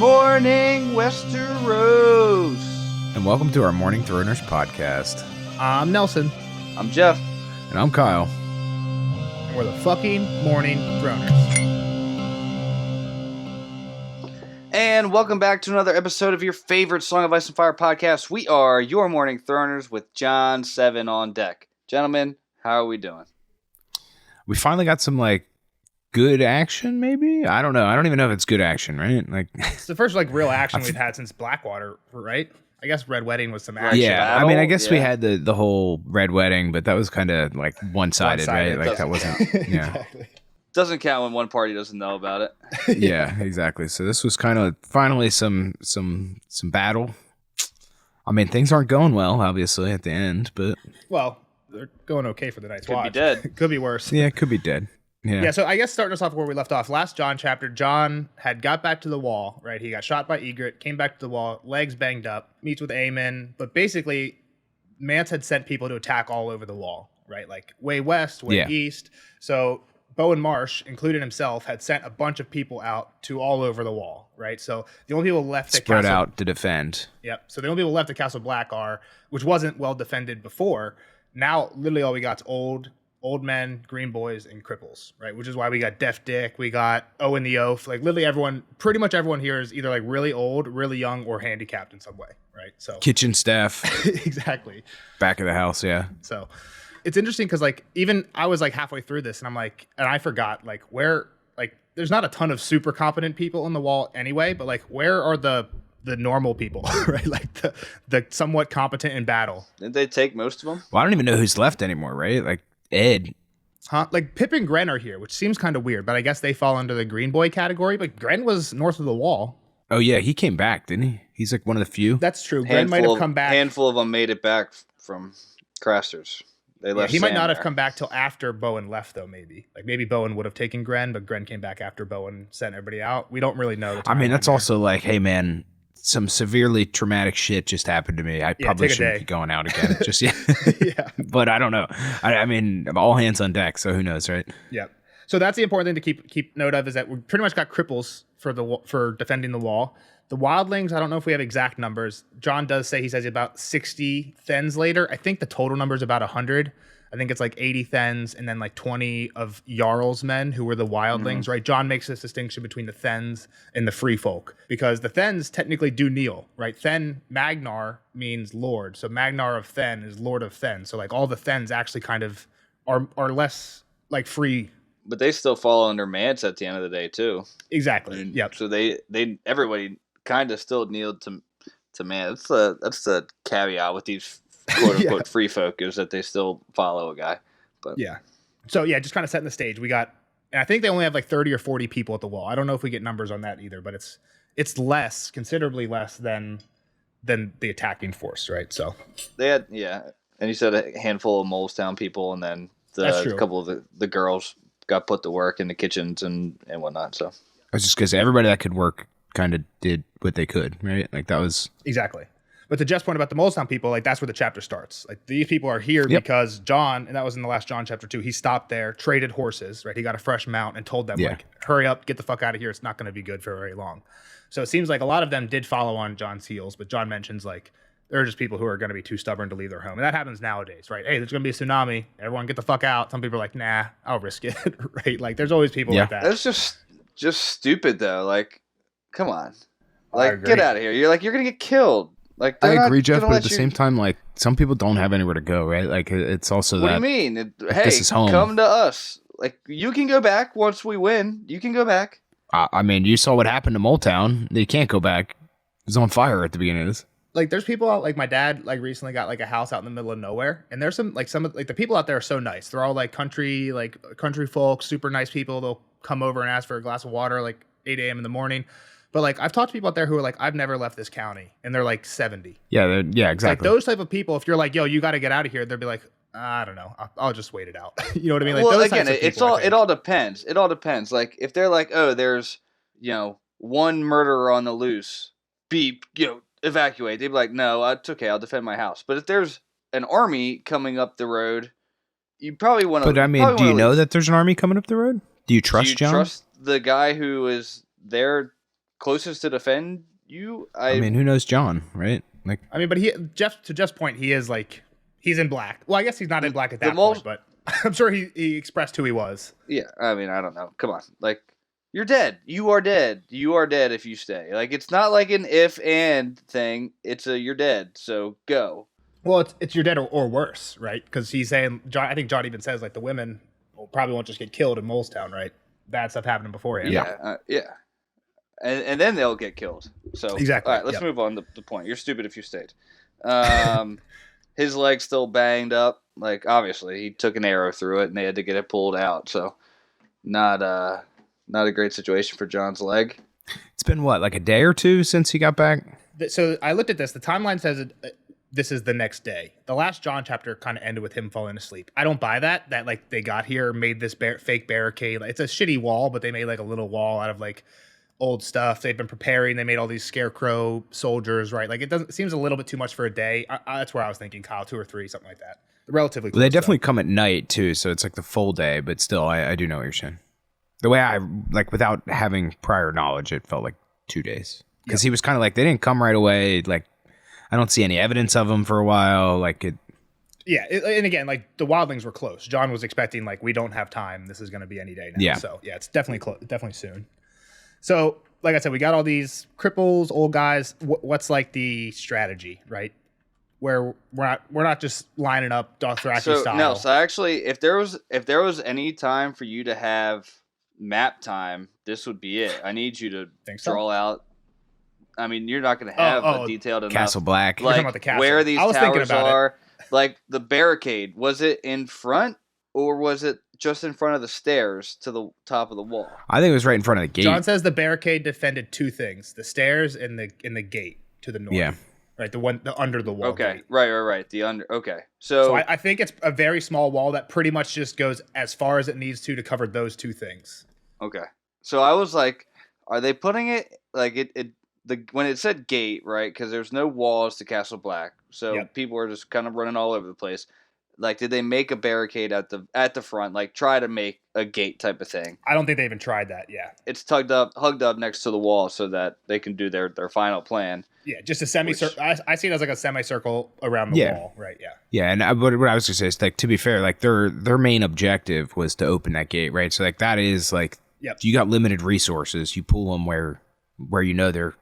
morning, Westeros. And welcome to our Morning Throners podcast. I'm Nelson. I'm Jeff. And I'm Kyle. And we're the fucking Morning Throners. And welcome back to another episode of your favorite Song of Ice and Fire podcast. We are your Morning Throners with John 7 on deck. Gentlemen, how are we doing? We finally got some, good action, maybe? I don't know. I don't even know if it's good action, right? It's the first, real action we've had since Blackwater, right? I guess Red Wedding was some action. Yeah, battle? I guess we had the whole Red Wedding, but that was kind of, one-sided, right? That wasn't, yeah. Exactly. Doesn't count when one party doesn't know about it. Yeah, exactly. So this was kind of finally some battle. I mean, things aren't going well, obviously, at the end, but... Well, they're going okay for the night's Could watch. be dead. Could be worse. Yeah, it could be dead. Yeah, so I guess starting us off where we left off, last John chapter, John had got back to the wall, right? He got shot by Egret, came back to the wall, legs banged up, meets with Aemon, but basically, Mance had sent people to attack all over the wall, right? Way west, way east. So Bowen Marsh, including himself, had sent a bunch of people out to all over the wall, right? So the only people left at Spread out to defend. Yep. So the only people left at Castle Black are, which wasn't well defended before. Now, literally all we got is old men, green boys, and cripples, right? Which is why we got Deaf Dick, we got Owen the Oaf. Literally pretty much everyone here is either really old, really young, or handicapped in some way, right? So Kitchen staff. Exactly. Back of the house, yeah. So it's interesting because even I was halfway through this and and I forgot where there's not a ton of super competent people on the wall anyway, but where are the normal people, right? The somewhat competent in battle. Didn't they take most of them? Well, I don't even know who's left anymore, right? Ed. Huh? Pip and Gren are here, which seems kind of weird, but I guess they fall under the green boy category. But Gren was north of the wall. Oh, yeah, he came back, didn't he? He's one of the few. That's true. Gren might have come back. A handful of them made it back from Craster's. They left. He might not have there. come back till after Bowen left, though. Maybe maybe Bowen would have taken Gren, but Gren came back after Bowen sent everybody out. We don't really know. I mean, that's also hey, man, some severely traumatic shit just happened to me. I probably shouldn't be going out again. Just yet. Yeah. But I don't know. I mean, all hands on deck, so who knows, right? Yep. So that's the important thing to keep note of is that we pretty much got cripples for defending the wall. The wildlings, I don't know if we have exact numbers. John does say he says about 60 Thens later. I think the total number is about 100. I think it's 80 Thens and then 20 of Jarl's men who were the wildlings, right? John makes this distinction between the Thens and the free folk because the Thens technically do kneel, right? Then Magnar means lord. So Magnar of Then is lord of Then. So all the Thens actually kind of are less free. But they still fall under Mance at the end of the day too. Exactly. Yep. So everybody kind of still kneeled to Mance. That's the caveat with these quote unquote free folk is that they still follow a guy. But yeah. So yeah, just kind of setting the stage. We got, and I think they only have 30 or 40 people at the wall. I don't know if we get numbers on that either, but it's less, considerably less than the attacking force, right? So they had and you said a handful of Molestown people, and then a couple of the girls got put to work in the kitchens and whatnot. So I was just gonna say everybody that could work kind of did what they could, right? That was exactly. But to Jeff's point about the Molestown people, that's where the chapter starts. These people are here because John, and that was in the last John chapter 2, he stopped there, traded horses, right? He got a fresh mount and told them, hurry up, get the fuck out of here. It's not going to be good for very long. So it seems like a lot of them did follow on John's heels, but John mentions there are just people who are going to be too stubborn to leave their home. And that happens nowadays, right? Hey, there's going to be a tsunami. Everyone get the fuck out. Some people are nah, I'll risk it, right? There's always people like that. That's just stupid, though. Come on. Get out of here. You're going to get killed. I agree, Jeff, but at the same time, some people don't have anywhere to go, right? It's also what do you mean? Hey, this is home. Come to us. You can go back once we win. You can go back. I mean, you saw what happened to Moletown. They can't go back. It was on fire at the beginning of this. There's people out, my dad, recently got, a house out in the middle of nowhere. And there's some of the people out there are so nice. They're all, country folk, super nice people. They'll come over and ask for a glass of water, 8 a.m. in the morning. But I've talked to people out there who are I've never left this county, and they're 70. Yeah, exactly. Those type of people, if you're yo, you got to get out of here, they'll be I don't know, I'll just wait it out. You know what I mean? Well, those again, types of people, it all depends. It all depends. If they're oh, there's one murderer on the loose, evacuate. They'd be no, it's okay, I'll defend my house. But if there's an army coming up the road, you probably want to. But I mean, do you know that there's an army coming up the road? Do you trust John? Trust the guy who is there closest to defend you. I mean, who knows John, right? Like, I mean, but to Jeff's point, he is like he's in black. Well, I guess he's not in black at that point, but I'm sure he expressed who he was. Yeah, I mean, I don't know. Come on, like you're dead. You are dead. You are dead if you stay. Like it's not like an if and thing. It's a you're dead. So go. Well, it's you're dead or worse, right? Because he's saying John. I think John even says like the women probably won't just get killed in Molestown, right? Bad stuff happening beforehand. Yeah. And then they'll get killed. So exactly. All right, let's move on to the point. You're stupid if you stayed. His leg's still banged up. Like obviously, he took an arrow through it, and they had to get it pulled out. So not a great situation for John's leg. It's been what, like a day or two since he got back? So I looked at this. The timeline says this is the next day. The last John chapter kind of ended with him falling asleep. I don't buy that like they got here, made this fake barricade. It's a shitty wall, but they made like a little wall out of like old stuff. They've been preparing. They made all these scarecrow soldiers, right? Like it seems a little bit too much for a day. That's where I was thinking, Kyle, 2 or 3, something like that. Relatively close. Well, they definitely come at night too, so it's like the full day, but still, I do know what you're saying. The way I, like, without having prior knowledge, it felt like 2 days. Because he was kind of like, they didn't come right away. Like, I don't see any evidence of them for a while. Like, it. Yeah, and again, like, the wildlings were close. John was expecting, like, we don't have time. This is going to be any day now. Yeah. So, yeah, it's definitely soon. So, like I said, we got all these cripples, old guys. What's, like, the strategy, right? Where we're not just lining up Dothraki style. No, so actually, if there was any time for you to have map time, this would be it. I need you to draw out. I mean, you're not going to have a detailed enough. Castle Black. Like, about the castle. where these towers are. Like, the barricade, was it in front or was it just in front of the stairs to the top of the wall? I think it was right in front of the gate. John says the barricade defended 2 things: the stairs and the gate to the north. Yeah. Right, the under the wall. Okay, gate. right. The under. Okay, so I think it's a very small wall that pretty much just goes as far as it needs to cover those 2 things. Okay, so I was like, are they putting it like when it said gate, right? Because there's no walls to Castle Black, so people are just kind of running all over the place. Like, did they make a barricade at the front? Like, try to make a gate type of thing? I don't think they even tried that. Yeah, it's hugged up next to the wall so that they can do their final plan. Yeah, just a semicircle. I see it as like a semicircle around the wall, right? Yeah. Yeah, and what I was gonna say is, like, to be fair, like their main objective was to open that gate, right? So like that is like, you got limited resources, you pull them where you know their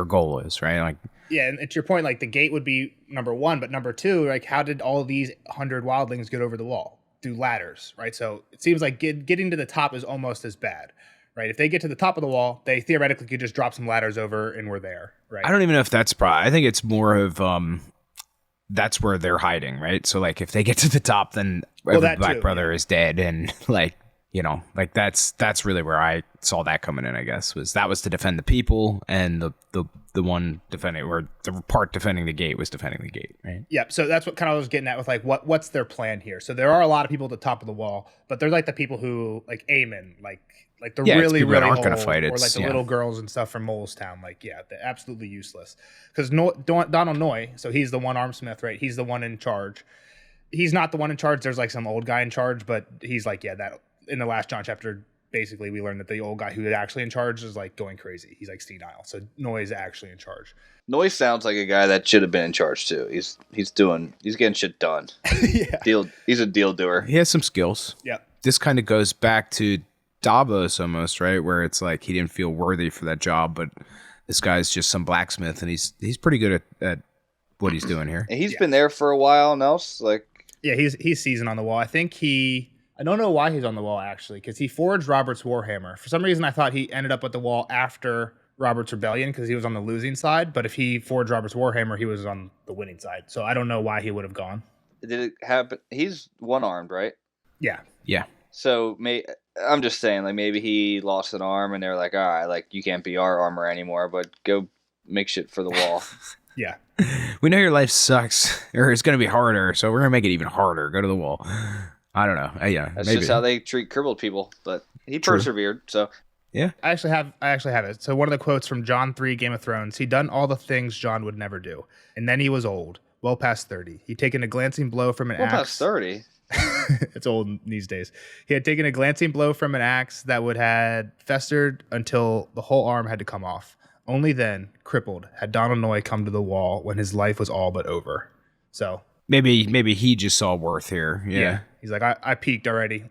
goal is, right? Like. Yeah, and to your point, like the gate would be number 1, but number 2, like how did all of these 100 wildlings get over the wall? Through ladders, right? So it seems like getting to the top is almost as bad, right? If they get to the top of the wall, they theoretically could just drop some ladders over and we're there, right? I don't even know if that's I think it's more of that's where they're hiding, right? So like if they get to the top, then every Black Brother is dead, and like, you know, like that's really where I saw that coming in. I guess was to defend the people, and the one defending, or the part defending the gate was defending the gate, right? Yeah. So that's what kind of I was getting at with like what's their plan here. So there are a lot of people at the top of the wall, but they're like the people who like Aemon, like the really aren't going to fight it, or like the little girls and stuff from Molestown. Like they're absolutely useless because Donald Noy, so he's the one armed smith, right? He's the one in charge. He's not the one in charge. There's like some old guy in charge, but he's like that. In the last John chapter, basically we learned that the old guy who is actually in charge is like going crazy. He's like senile. So Noy is actually in charge. Noy sounds like a guy that should have been in charge too. He's getting shit done. Yeah. He's a deal doer. He has some skills. Yeah. This kind of goes back to Davos almost, right? Where it's like he didn't feel worthy for that job, but this guy's just some blacksmith, and he's pretty good at what he's doing here. And he's been there for a while, Nels. Like, yeah, he's seasoned on the wall. I don't know why he's on the wall, actually, because he forged Robert's Warhammer. For some reason, I thought he ended up at the wall after Robert's Rebellion because he was on the losing side. But if he forged Robert's Warhammer, he was on the winning side. So I don't know why he would have gone. Did it happen? He's one-armed, right? Yeah. Yeah. So I'm just saying, like, maybe he lost an arm and they're like, all right, like, you can't be our armor anymore, but go make shit for the wall. Yeah. We know your life sucks, or it's going to be harder, so we're going to make it even harder. Go to the wall. I don't know. Yeah, that's maybe. just how they treat crippled people. But he persevered. So yeah, I actually have it. So one of the quotes from John 3, Game of Thrones: "He done all the things John would never do, and then he was old, well past 30. He'd taken a glancing blow from an axe. Well past 30. It's old these days. He had taken a glancing blow from an axe that would had festered until the whole arm had to come off. only then, crippled, had Donald Noy come to the wall when his life was all but over. So maybe he just saw worth here. Yeah. He's like, I peaked already.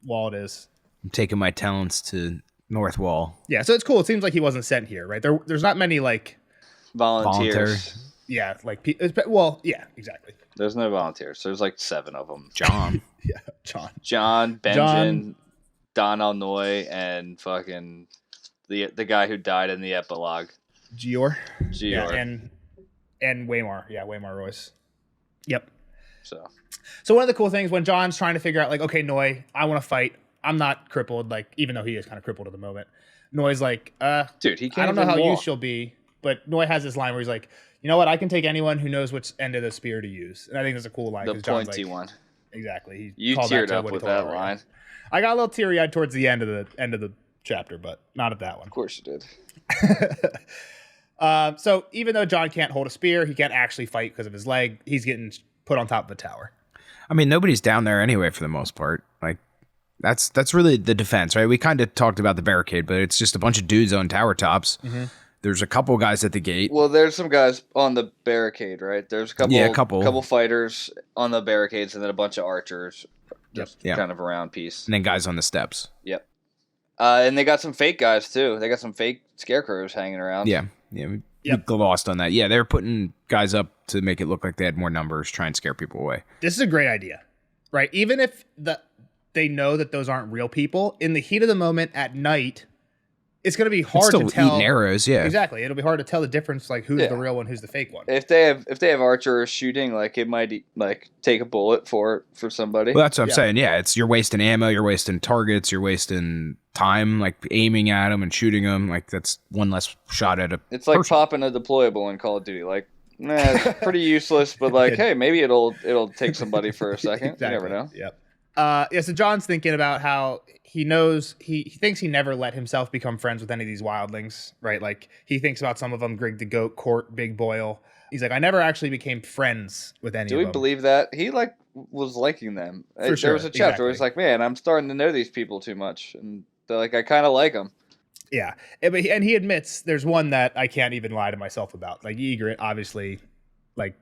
Wall it is. I'm taking my talents to North Wall. Yeah, so it's cool. It seems like he wasn't sent here, right? There's not many like volunteers. Yeah, like exactly. There's no volunteers. There's like 7 of them. John. Yeah, John, Benjamin, Donald Noy, and fucking the guy who died in the epilogue. Gior. Yeah, and Waymar. Yeah, Waymar Royce. Yep. So one of the cool things when John's trying to figure out, like, okay, Noy, I want to fight. I'm not crippled, like, even though he is kind of crippled at the moment. Noy's like, dude, he can't. I don't know how walk. useful you'll be, but Noy has this line where he's like, you know what? I can take anyone who knows which end of the spear to use, and I think that's a cool line. The pointy like, one. Exactly. You teared up with that line. I got a little teary eyed towards the end of the chapter, but not at that one. Of course you did. So even though John can't hold a spear, he can't actually fight because of his leg. He's getting put on top of a tower. I mean, nobody's down there anyway for the most part. Like, that's really the defense, right? We kind of talked about the barricade, but it's just a bunch of dudes on tower tops. Mm-hmm. There's a couple guys at the gate. Well, there's some guys on the barricade, right? There's a couple fighters on the barricades, and then a bunch of archers, just kind of around piece. And then guys on the steps. Yep. And they got some fake guys too. They got some fake scarecrows hanging around. Yeah. We lost on that. Yeah, they're putting guys up to make it look like they had more numbers, try and scare people away. This is a great idea, right? Even if they know that those aren't real people, in the heat of the moment at night, it's going to be hard to tell. Eating arrows, yeah. Exactly. It'll be hard to tell the difference, like who's the real one, who's the fake one. If they have archers shooting, like it might like take a bullet for somebody. Well, that's what I'm saying. Yeah, it's you're wasting ammo, you're wasting targets, you're wasting time, like aiming at them and shooting them. Like that's one less shot at a. It's like popping a deployable in Call of Duty. Like, it's pretty useless, but like, hey, maybe it'll take somebody for a second. Exactly. You never know. Yep. So John's thinking about how he knows he thinks he never let himself become friends with any of these wildlings, right? Like he thinks about some of them, Grig the Goat, Court, Big Boyle. He's like, I never actually became friends with any of them. Do we believe that? He like was liking them. For sure. There was a chapter where he's like, man, I'm starting to know these people too much. And they're like, I kind of like them. Yeah. And he admits there's one that I can't even lie to myself about. Like Egret, obviously, like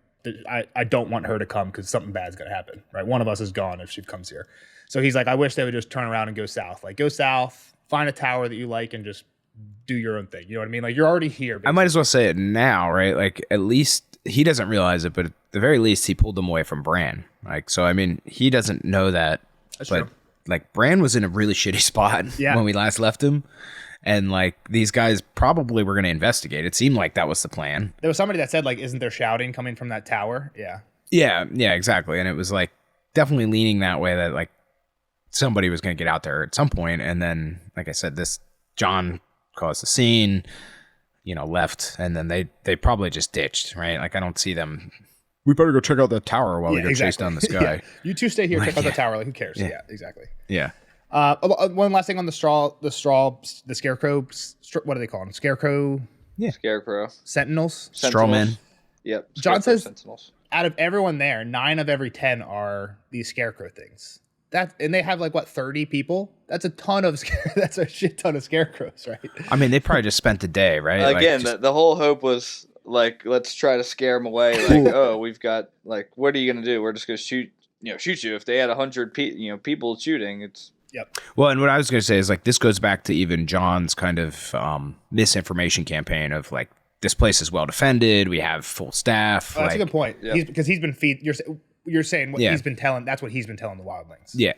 I don't want her to come because something bad's going to happen, right? One of us is gone if she comes here. So he's like, I wish they would just turn around and go south. Like, go south, find a tower that you like, and just do your own thing. You know what I mean? Like, you're already here. Basically. I might as well say it now, right? Like, at least he doesn't realize it, but at the very least, he pulled them away from Bran. Like, so, I mean, he doesn't know that. That's but, true. Like, Bran was in a really shitty spot when we last left him. And, like, these guys probably were going to investigate. It seemed like that was the plan. There was somebody that said, like, isn't there shouting coming from that tower? Yeah. Yeah, exactly. And it was, like, definitely leaning that way that, like, somebody was going to get out there at some point. And then, like I said, this John caused the scene, left. And then they probably just ditched, right? Like, I don't see them. We better go check out the tower while we go chase down this guy. You two stay here, check out the tower. Like, who cares? Yeah, exactly. Yeah. One last thing on the scarecrow. What do they call them? Scarecrow. Yeah. Scarecrow. Sentinels. Strawmen. Yep. John says Sentinels. Out of everyone there, 9 of every 10 are these scarecrow things. And they have 30 people. That's a ton of that's a shit ton of scarecrows, right? I mean, they probably just spent the day, right? Again, the whole hope was like, let's try to scare them away. Like, oh, we've got what are you gonna do? We're just gonna shoot you. If they had 100 people shooting, it's. Yep. Well, and what I was gonna say is this goes back to even John's kind of misinformation campaign of this place is well defended. We have full staff. That's a good point. Yep. Because he's been You're saying what he's been telling. That's what he's been telling the wildlings. Yeah,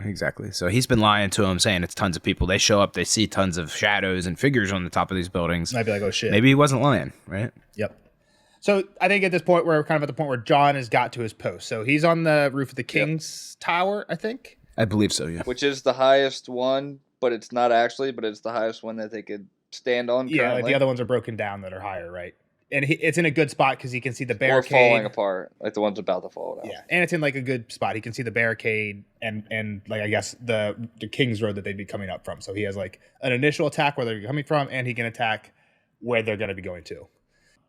exactly. So he's been lying to them, saying it's tons of people. They show up, they see tons of shadows and figures on the top of these buildings. I'd be like, oh shit. Maybe he wasn't lying, right? Yep. So I think at this point we're kind of at the point where John has got to his post. So he's on the roof of the King's Tower, I think. I believe so. Yeah. Which is the highest one, but it's not actually. But it's the highest one that they could stand on. Yeah, currently. The other ones are broken down that are higher, right? And it's in a good spot because he can see the barricade. Or falling apart, like the one's about to fall down. Yeah, and it's in a good spot. He can see the barricade and I guess the King's Road that they'd be coming up from. So he has an initial attack where they're coming from, and he can attack where they're going to be going to.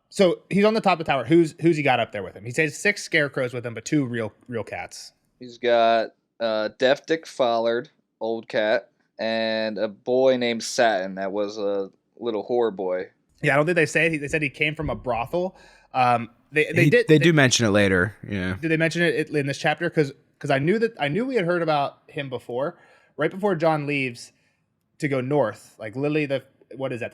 So he's on the top of the tower. Who's he got up there with him? He says 6 scarecrows with him, but 2 real cats. He's got Deaf Dick Follard, old cat, and a boy named Satin that was a little whore boy. Yeah, I don't think they say it. They said he came from a brothel. They do mention it later. Yeah. Did they mention it in this chapter? Because I knew we had heard about him before. Right before John leaves to go north, like literally the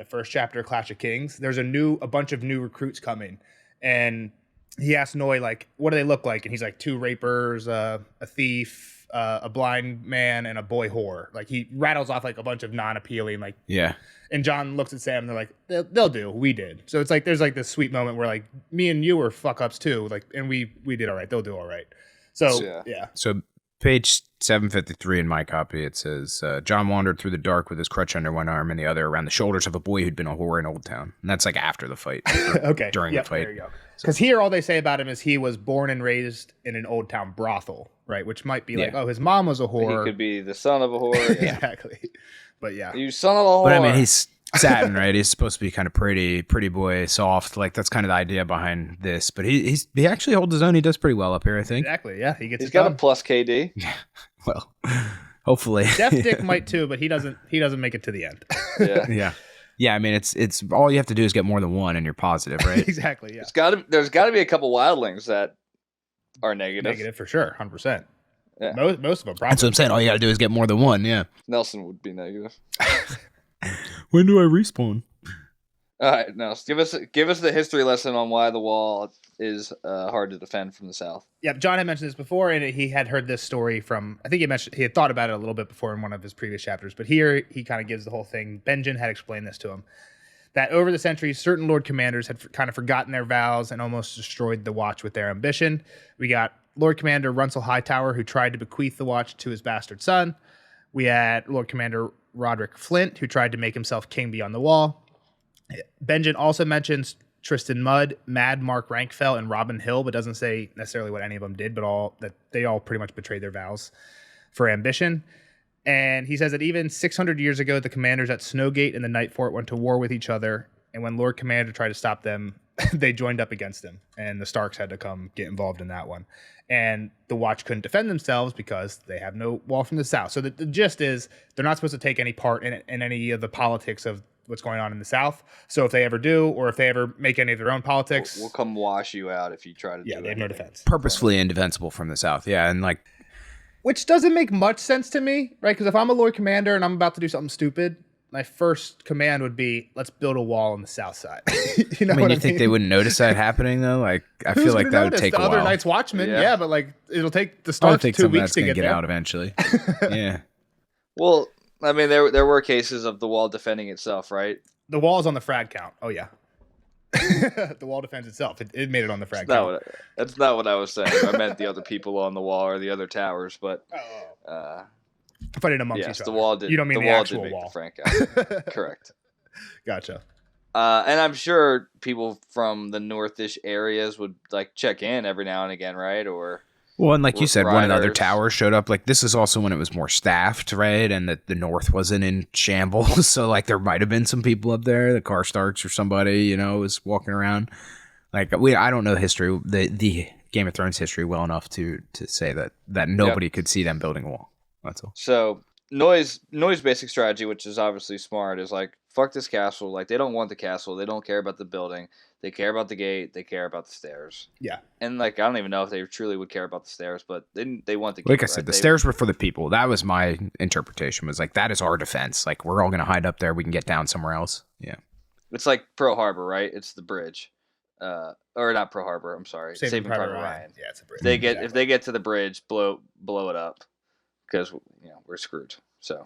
first chapter of Clash of Kings. There's a bunch of new recruits coming, and he asks Noi like, what do they look like? And he's like, 2 rapers, a thief, a blind man, and a boy whore. Like he rattles off like a bunch of non-appealing like. Yeah. And John looks at Sam and they're like, they'll do. We did. So it's like there's like this sweet moment where like me and you were fuck ups too. Like, and we did all right. They'll do all right. So yeah. So page 753 in my copy, it says, John wandered through the dark with his crutch under one arm and the other around the shoulders of a boy who'd been a whore in Old Town. And that's like after the fight. Okay. During the fight. There you go. Because here all they say about him is he was born and raised in an Old Town brothel, right? Which might be like, oh, his mom was a whore. He could be the son of a whore. Exactly. But yeah. You son of a whore. But I mean, he's satin, right? He's supposed to be kind of pretty boy, soft. Like that's kind of the idea behind this. But he actually holds his own. He does pretty well up here, I think. Exactly. Yeah, he's got a plus KD. Yeah. Well, hopefully. Def Dick might too, but he doesn't make it to the end. Yeah. Yeah, I mean, it's all you have to do is get more than one, and you're positive, right? Exactly. Yeah. There's got to be a couple wildlings that are negative. Negative for sure, 100%. Yeah. Most of them probably. That's what I'm saying. All you got to do is get more than one. Yeah. Nelson would be negative. When do I respawn? All right, Nelson, give us the history lesson on why the wall is hard to defend from the south. Yeah, John had mentioned this before, and he had heard this story from. I think he had thought about it a little bit before in one of his previous chapters, but here he kind of gives the whole thing. Benjen had explained this to him, that over the centuries, certain Lord Commanders had kind of forgotten their vows and almost destroyed the Watch with their ambition. We got Lord Commander Runsel Hightower, who tried to bequeath the Watch to his bastard son. We had Lord Commander Roderick Flint, who tried to make himself king beyond the wall. Benjen also mentions Tristan Mudd, Mad Mark Rankfell, and Robin Hill, but doesn't say necessarily what any of them did, but that they all pretty much betrayed their vows for ambition. And he says that even 600 years ago, the commanders at Snowgate and the Night Fort went to war with each other, and when Lord Commander tried to stop them, they joined up against him, and the Starks had to come get involved in that one. And the Watch couldn't defend themselves because they have no wall from the south. So the gist is they're not supposed to take any part in any of the politics of what's going on in the south. So if they ever do, or if they ever make any of their own politics, we'll come wash you out if you try to do it. Yeah, they have no defense. Purposefully indefensible from the south. Yeah, and like, which doesn't make much sense to me, right? Because if I'm a Lord Commander and I'm about to do something stupid, my first command would be, let's build a wall on the south side. You know, you think they wouldn't notice that happening though? Like, I feel like that would take a while. The other Night's Watchmen, yeah, but like it'll take the Starks 2 weeks to get out eventually. Yeah. Well, I mean, there were cases of the wall defending itself, right? The wall is on the frag count. Oh yeah. The wall defends itself. It made it on the frag count. That's not what I was saying. I meant the other people on the wall or the other towers, but fighting amongst each other. Yes, the wall did. You don't mean the actual wall. The frag count. Correct. Gotcha. And I'm sure people from the northish areas would like check in every now and again, right? Or well, and like you said, one of the other towers showed up. Like this is also when it was more staffed, right? And that the north wasn't in shambles, so like there might have been some people up there, the Karstarks or somebody, you know, was walking around. Like I don't know history, the Game of Thrones history well enough to say that nobody could see them building a wall. That's all. So Noi's basic strategy, which is obviously smart, is like fuck this castle. Like they don't want the castle. They don't care about the building. They care about the gate. They care about the stairs. Yeah. And like I don't even know if they truly would care about the stairs, but they want the gate. Like I said, the stairs were for the people. That was my interpretation. Was like that is our defense. Like we're all gonna hide up there. We can get down somewhere else. Yeah. It's like Pearl Harbor, right? It's the bridge. Or not Pearl Harbor. I'm sorry. Saving Private Ryan. Yeah, it's a bridge. If they get to the bridge, blow it up, because we're screwed. So.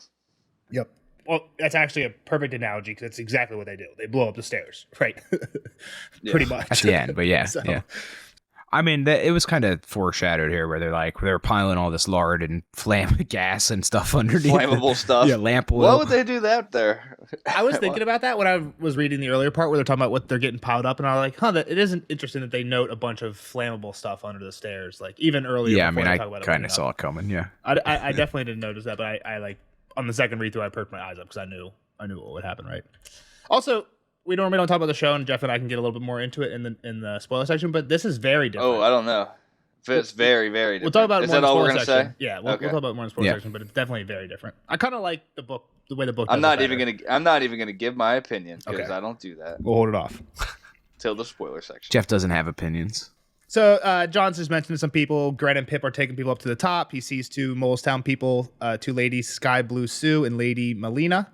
Yep. Well, that's actually a perfect analogy because that's exactly what they do. They blow up the stairs, right? Pretty much at the end, but yeah, so. Yeah. I mean, it was kind of foreshadowed here, where they're piling all this lard and gas and stuff underneath. Flammable stuff. Yeah, lamp oil. Why would they do that there? I was thinking about that when I was reading the earlier part where they're talking about what they're getting piled up, and I was like, it isn't interesting that they note a bunch of flammable stuff under the stairs, like even earlier. Yeah, I mean, I kind of saw it coming. Yeah, I definitely didn't notice that, but I like on the second read through, I perked my eyes up because I knew what would happen. Right. Also, we normally don't talk about the show, and Jeff and I can get a little bit more into it in the spoiler section, but this is very different. Oh, I don't know. It's very, very different. We'll talk about it Is more in that the all we're spoiler going to section. say? Yeah, we'll talk about it more in the spoiler section, but it's definitely very different. I kind of like the book, the way the book. I'm not even gonna give my opinion because I don't do that. We'll hold it off till the spoiler section. Jeff doesn't have opinions. So John's just mentioned to some people, Gret and Pip are taking people up to the top. He sees two Molestown people, two ladies, Sky Blue Sue and Lady Melina.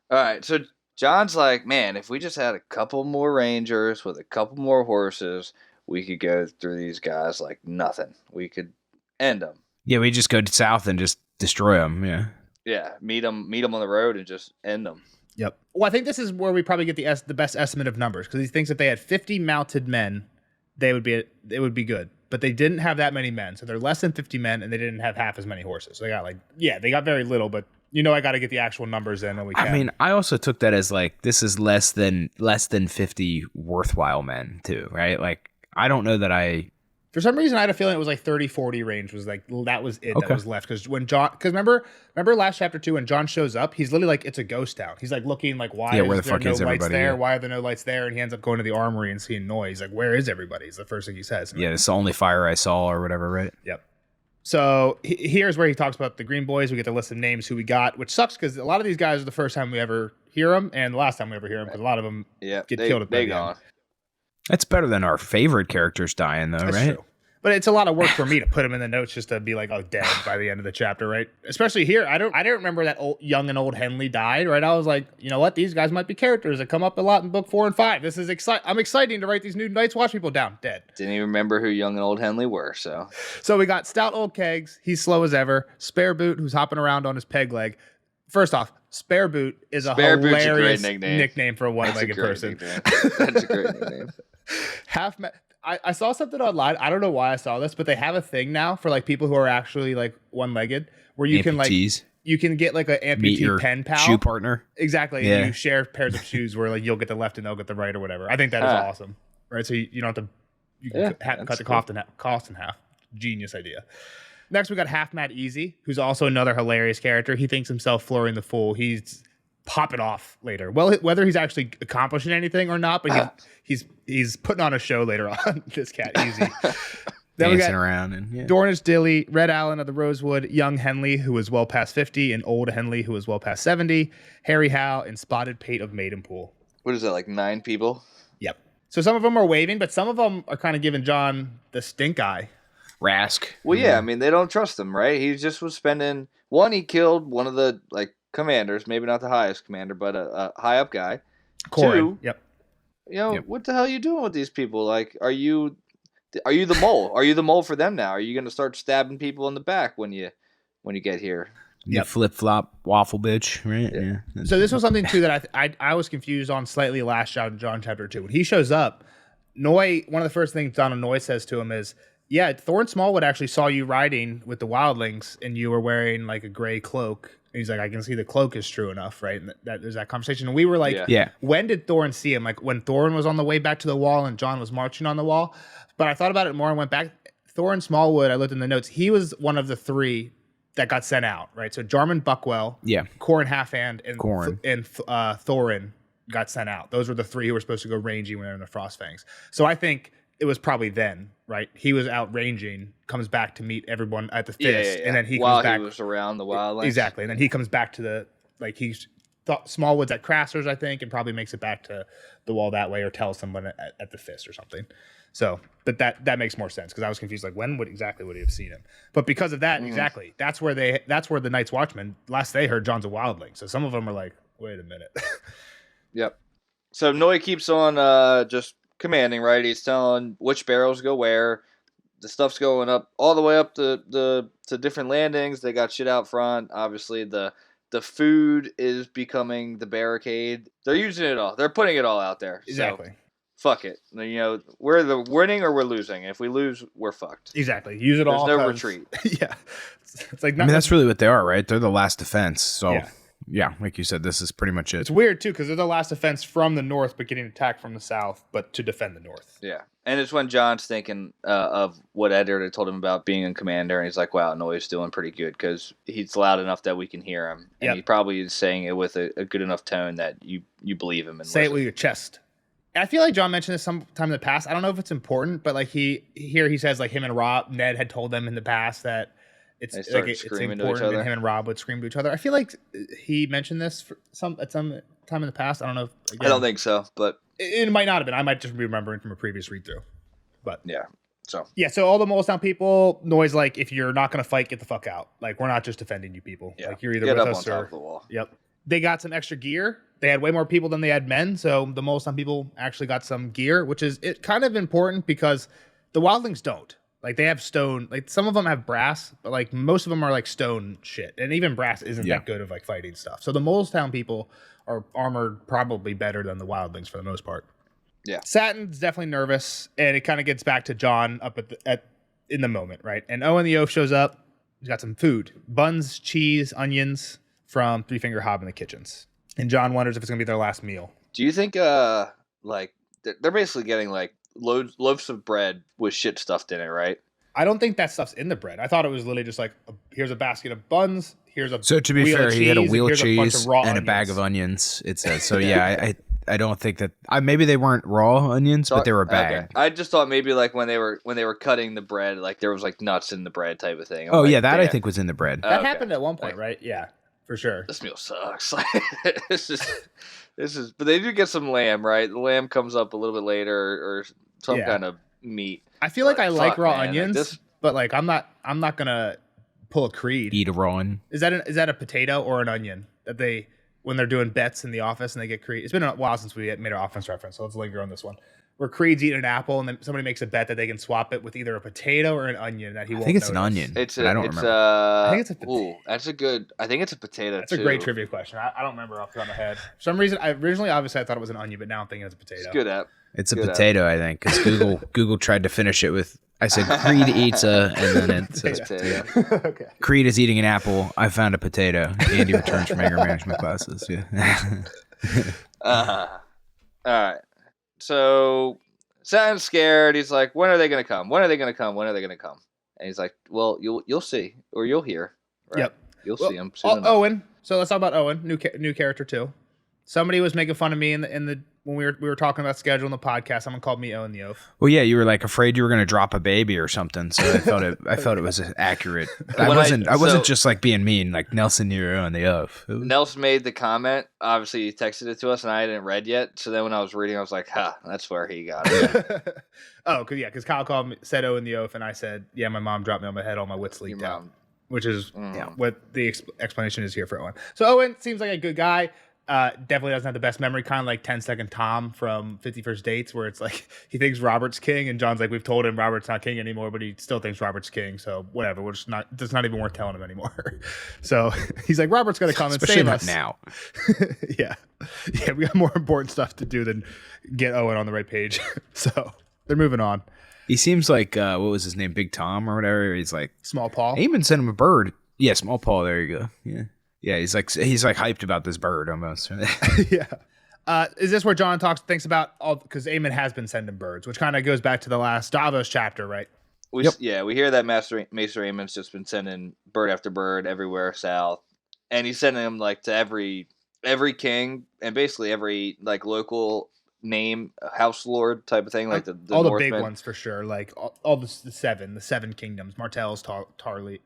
All right, so John's like, man, if we just had a couple more rangers with a couple more horses, we could go through these guys like nothing. We could end them. Yeah, we just go south and just destroy them. Yeah. Yeah, meet them on the road and just end them. Yep. Well, I think this is where we probably get the best estimate of numbers, because he thinks if they had 50 mounted men, it would be good. But they didn't have that many men, so they're less than 50 men, and they didn't have half as many horses. So they got very little, but I got to get the actual numbers in, and we can. I mean, I also took that as like this is less than 50 worthwhile men too, right? Like I don't know that For some reason, I had a feeling it was like 30-40 range was like that was it that was left. Because remember last chapter 2 when John shows up, he's literally like it's a ghost town. He's like looking like why where is the there fuck no is lights everybody? there? Yeah. Why are there no lights there? And he ends up going to the armory and seeing Noy. He's like, where is everybody? Is the first thing he says. Yeah, it's the only fire I saw or whatever, right? Yep. So here's where he talks about the Green Boys. We get the list of names who we got, which sucks because a lot of these guys are the first time we ever hear them, and the last time we ever hear them because a lot of them get killed at the end. That's better than our favorite characters dying, though, That's right? True. But it's a lot of work for me to put them in the notes just to be like, oh, dead by the end of the chapter, right? Especially here, I don't remember that young and old Henley died, right? I was like, you know what? These guys might be characters that come up a lot in book 4 and 5. This is exciting. I'm exciting to write these new Night's Watch people down, dead. Didn't even remember who young and old Henley were. So we got Stout Old Kegs. He's slow as ever. Spare Boot, who's hopping around on his peg leg. First off, Spare Boot is a hilarious nickname for a one-legged person. That's a great nickname. I saw something online. I don't know why I saw this, but they have a thing now for like people who are actually like one-legged, where you can get like an amputee pen pal, shoe partner. Exactly. Yeah. And you share pairs of shoes where like you'll get the left and they'll get the right or whatever. I think that is awesome, right? So you don't have to cut the cost in half. Genius idea. Next, we got Half Mad Easy, who's also another hilarious character. He thinks himself Flooring the Fool. He's pop it off later. Well, whether he's actually accomplishing anything or not, but he's putting on a show later on. This cat Easy. Then we got around and Dornish Dilly, Red Allen of the Rosewood, Young Henley, who is well past 50, and Old Henley, who is well past 70, Harry Howe, and Spotted Pate of Maidenpool. What is that, like 9 people? Yep. So some of them are waving, but some of them are kind of giving John the stink eye. Rask. Well, yeah, I mean, they don't trust him, right? He just was spending... One, he killed one of the, like, commanders, maybe not the highest commander, but a high up guy. Corin. Yep. What the hell are you doing with these people? Like, are you the mole? Are you the mole for them now? Are you going to start stabbing people in the back when you get here? Yeah, flip flop waffle bitch, right? Yeah. So this was something too that I was confused on slightly last John chapter 2. When he shows up, Noy, one of the first things Donald Noy says to him is, yeah, Thorin Smallwood actually saw you riding with the wildlings and you were wearing like a gray cloak. And he's like, I can see the cloak is true enough, right? And there's that conversation. And we were like, when did Thorin see him? Like when Thorin was on the way back to the wall and John was marching on the wall. But I thought about it more and went back. Thorin Smallwood, I looked in the notes. He was one of the 3 that got sent out, right? So Jarman Buckwell, Corin Halfhand, and Thorin got sent out. Those were the 3 who were supposed to go ranging when they were in the Frostfangs. So I think it was probably then, right? He was out ranging, comes back to meet everyone at the Fist, and then he comes back. He was around the wildlands. Exactly, and then he comes back to the he's thought Smallwood's at Craster's, I think, and probably makes it back to the wall that way, or tells someone at the Fist or something. So, but that makes more sense because I was confused. Like, when would he have seen him? But because of that, exactly, that's where the Night's Watchmen last they heard John's a wildling. So some of them are like, wait a minute. Yep. So Noy keeps on just commanding, right? He's telling which barrels go where. The stuff's going up all the way up to different landings. They got shit out front. Obviously, the food is becoming the barricade. They're using it all. They're putting it all out there. Exactly. So, fuck it. We're the winning or we're losing. If we lose, we're fucked. Exactly. Use it all. There's no retreat. Yeah. It's like I mean, that's really what they are, right? They're the last defense. So. Yeah, like you said, this is pretty much it. It's weird, too, because they're the last defense from the north, but getting attacked from the south, but to defend the north. Yeah. And it's when John's thinking of what Eddard had told him about being a commander, and he's like, wow, Noy's doing pretty good, because he's loud enough that we can hear him. And he probably is saying it with a good enough tone that you believe him. And say it with your chest. I feel like John mentioned this sometime in the past. I don't know if it's important, but like he says like him and Ned had told them in the past that it's like it's important, and him and Rob would scream to each other. I feel like he mentioned this at some time in the past. I don't know. I don't think so, but it might not have been. I might just be remembering from a previous read through. But yeah. So all the Molestown people, Noy's like, if you're not going to fight, get the fuck out. Like, we're not just defending you people. Yeah. Like, you're either with us or... The wall. Yep. They got some extra gear. They had way more people than they had men, so the Molestown people actually got some gear, which is kind of important because the Wildlings don't. Like, they have stone. Like, some of them have brass, but, like, most of them are, like, stone shit. And even brass isn't that good of, like, fighting stuff. So the Molestown people are armored probably better than the Wildlings for the most part. Yeah, Satin's definitely nervous, and it kind of gets back to John up in the moment, right? And Owen the Oaf shows up. He's got some food: buns, cheese, onions from Three Finger Hob in the kitchens. And John wonders if it's gonna be their last meal. Do you think, like they're basically getting like loaves of bread with shit stuffed in it, right? I don't think that stuff's in the bread. I thought it was literally just like, here's a basket of buns. Here's a so to be fair, he had a wheel of cheese and a bag onions. of onions. It says so. Yeah, I don't think that maybe they weren't raw onions, but they were bagged. Okay. I just thought maybe like when they were cutting the bread, like there was like nuts in the bread type of thing. Oh, yeah, that I think was in the bread. That happened at one point, right? Yeah, for sure. This meal sucks. this is, but they do get some lamb, right? The lamb comes up a little bit later, or some kind of meat. I feel like I like raw onions, but like I'm not gonna pull a Creed. Eat a raw onion. Is that a potato or an onion that they? When they're doing bets in the office and they get Creed. It's been a while since we made our offense reference, so let's linger on this one. Where Creed's eating an apple and then somebody makes a bet that they can swap it with either a potato or an onion that he won't I think it's notice. an onion. I don't remember. I think it's a potato. Ooh, that's a good. I think it's a potato. That's a great trivia question. I don't remember off the top of my head. For some reason, obviously I thought it was an onion, but now I'm thinking it's a potato. It's good app. It's a potato, I think, because Google tried to finish it with. I said Creed eats and then it says potato. Okay. Creed is eating an apple. I found a potato. Andy returns from anger management classes. Yeah. All right. So Satin's scared. He's like, "When are they gonna come? When are they gonna come? When are they gonna come?" And he's like, "Well, you'll see, or you'll hear. Right? Yep. You'll see him soon enough." Owen. So let's talk about Owen. New character too. Somebody was making fun of me in the when we were talking about scheduling the podcast. Someone called me Owen the Oaf. Well, yeah, you were like afraid you were going to drop a baby or something. So I felt it was accurate. I wasn't just like being mean. Like Nelson, you're Owen the Oaf. Nelson made the comment. Obviously, he texted it to us, and I hadn't read yet. So then when I was reading, I was like, "Ha, that's where he got it." Oh, because Kyle said Owen the Oaf, and I said, "Yeah, my mom dropped me on my head. All my wits leaked out." Which is what the explanation is here for Owen. So Owen seems like a good guy. Definitely doesn't have the best memory, kind of like 10-Second Tom from 50 First Dates, where it's like he thinks Robert's king, and John's like, we've told him Robert's not king anymore, but he still thinks Robert's king, so whatever. It's not even worth telling him anymore. So he's like, Robert's gonna come and save us now. yeah, we got more important stuff to do than get Owen on the right page. So they're moving on. He seems like what was his name, Big Tom or whatever. He's like Small Paul. I even sent him a bird. Yeah, Small Paul. There you go. Yeah. Yeah, he's like hyped about this bird almost. Yeah. Is this where John thinks about all, because Aemon has been sending birds, which kind of goes back to the last Davos chapter, right? Yeah, we hear that Maester Aemon's just been sending bird after bird everywhere south, and he's sending them like to every king and basically every like local name house lord type of thing, like the all Northmen. The big ones for sure, like all the seven kingdoms, Martell's, Tarly.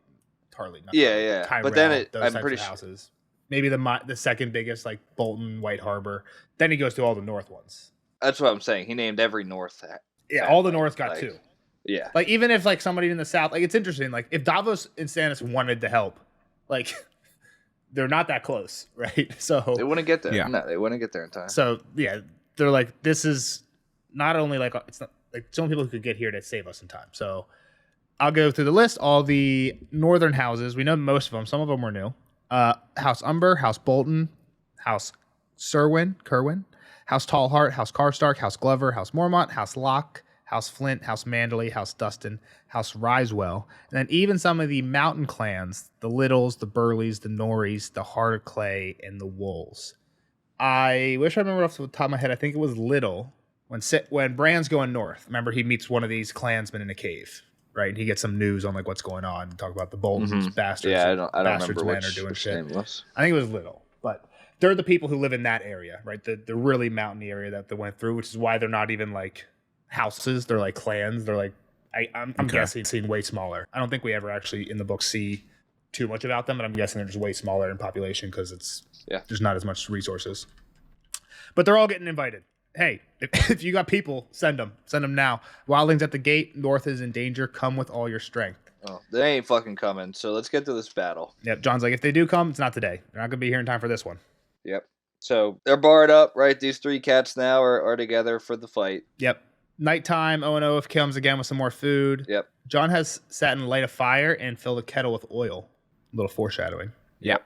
Yeah. Tyrell, but then I'm pretty sure houses. Maybe the second biggest, like Bolton, White Harbor. Then he goes to all the north ones. That's what I'm saying. He named every north. Yeah, all the north got two. Yeah. Like even if like somebody in the south, like it's interesting. Like if Davos and Stannis wanted to help, like they're not that close, right? So they wouldn't get there. Yeah. No, they wouldn't get there in time. So yeah, they're like, this is not only like it's not like some people who could get here to save us in time. So I'll go through the list. All the northern houses, we know most of them. Some of them were new. House Umber, House Bolton, House Kerwin, House Tallheart, House Karstark, House Glover, House Mormont, House Locke, House Flint, House Manderley, House Dustin, House Risewell, and then even some of the mountain clans, the Littles, the Burleys, the Norries, the Heart of Clay, and the Wolves. I wish I remember off the top of my head. I think it was Little when Bran's going north. Remember, he meets one of these clansmen in a cave. Right, and he gets some news on like what's going on. Talk about the Boltons, bastards. Yeah, I don't bastards remember men which are doing shit. name was. I think it was Little, but they're the people who live in that area, right? The really mountainy area that they went through, which is why they're not even like houses. They're like clans. They're like, I'm guessing way smaller. I don't think we ever actually in the book see too much about them, but I'm guessing they're just way smaller in population because there's not as much resources. But they're all getting invited. Hey, if you got people, send them now. Wildlings at the gate. North is in danger. Come with all your strength. Oh, they ain't fucking coming. So let's get to this battle. Yep. John's like, if they do come, it's not today. They're not gonna be here in time for this one. Yep. So they're barred up, right? These 3 cats now are together for the fight. Yep. Nighttime. Owen comes again with some more food. Yep. John has sat and light a fire and filled a kettle with oil. A little foreshadowing. Yep.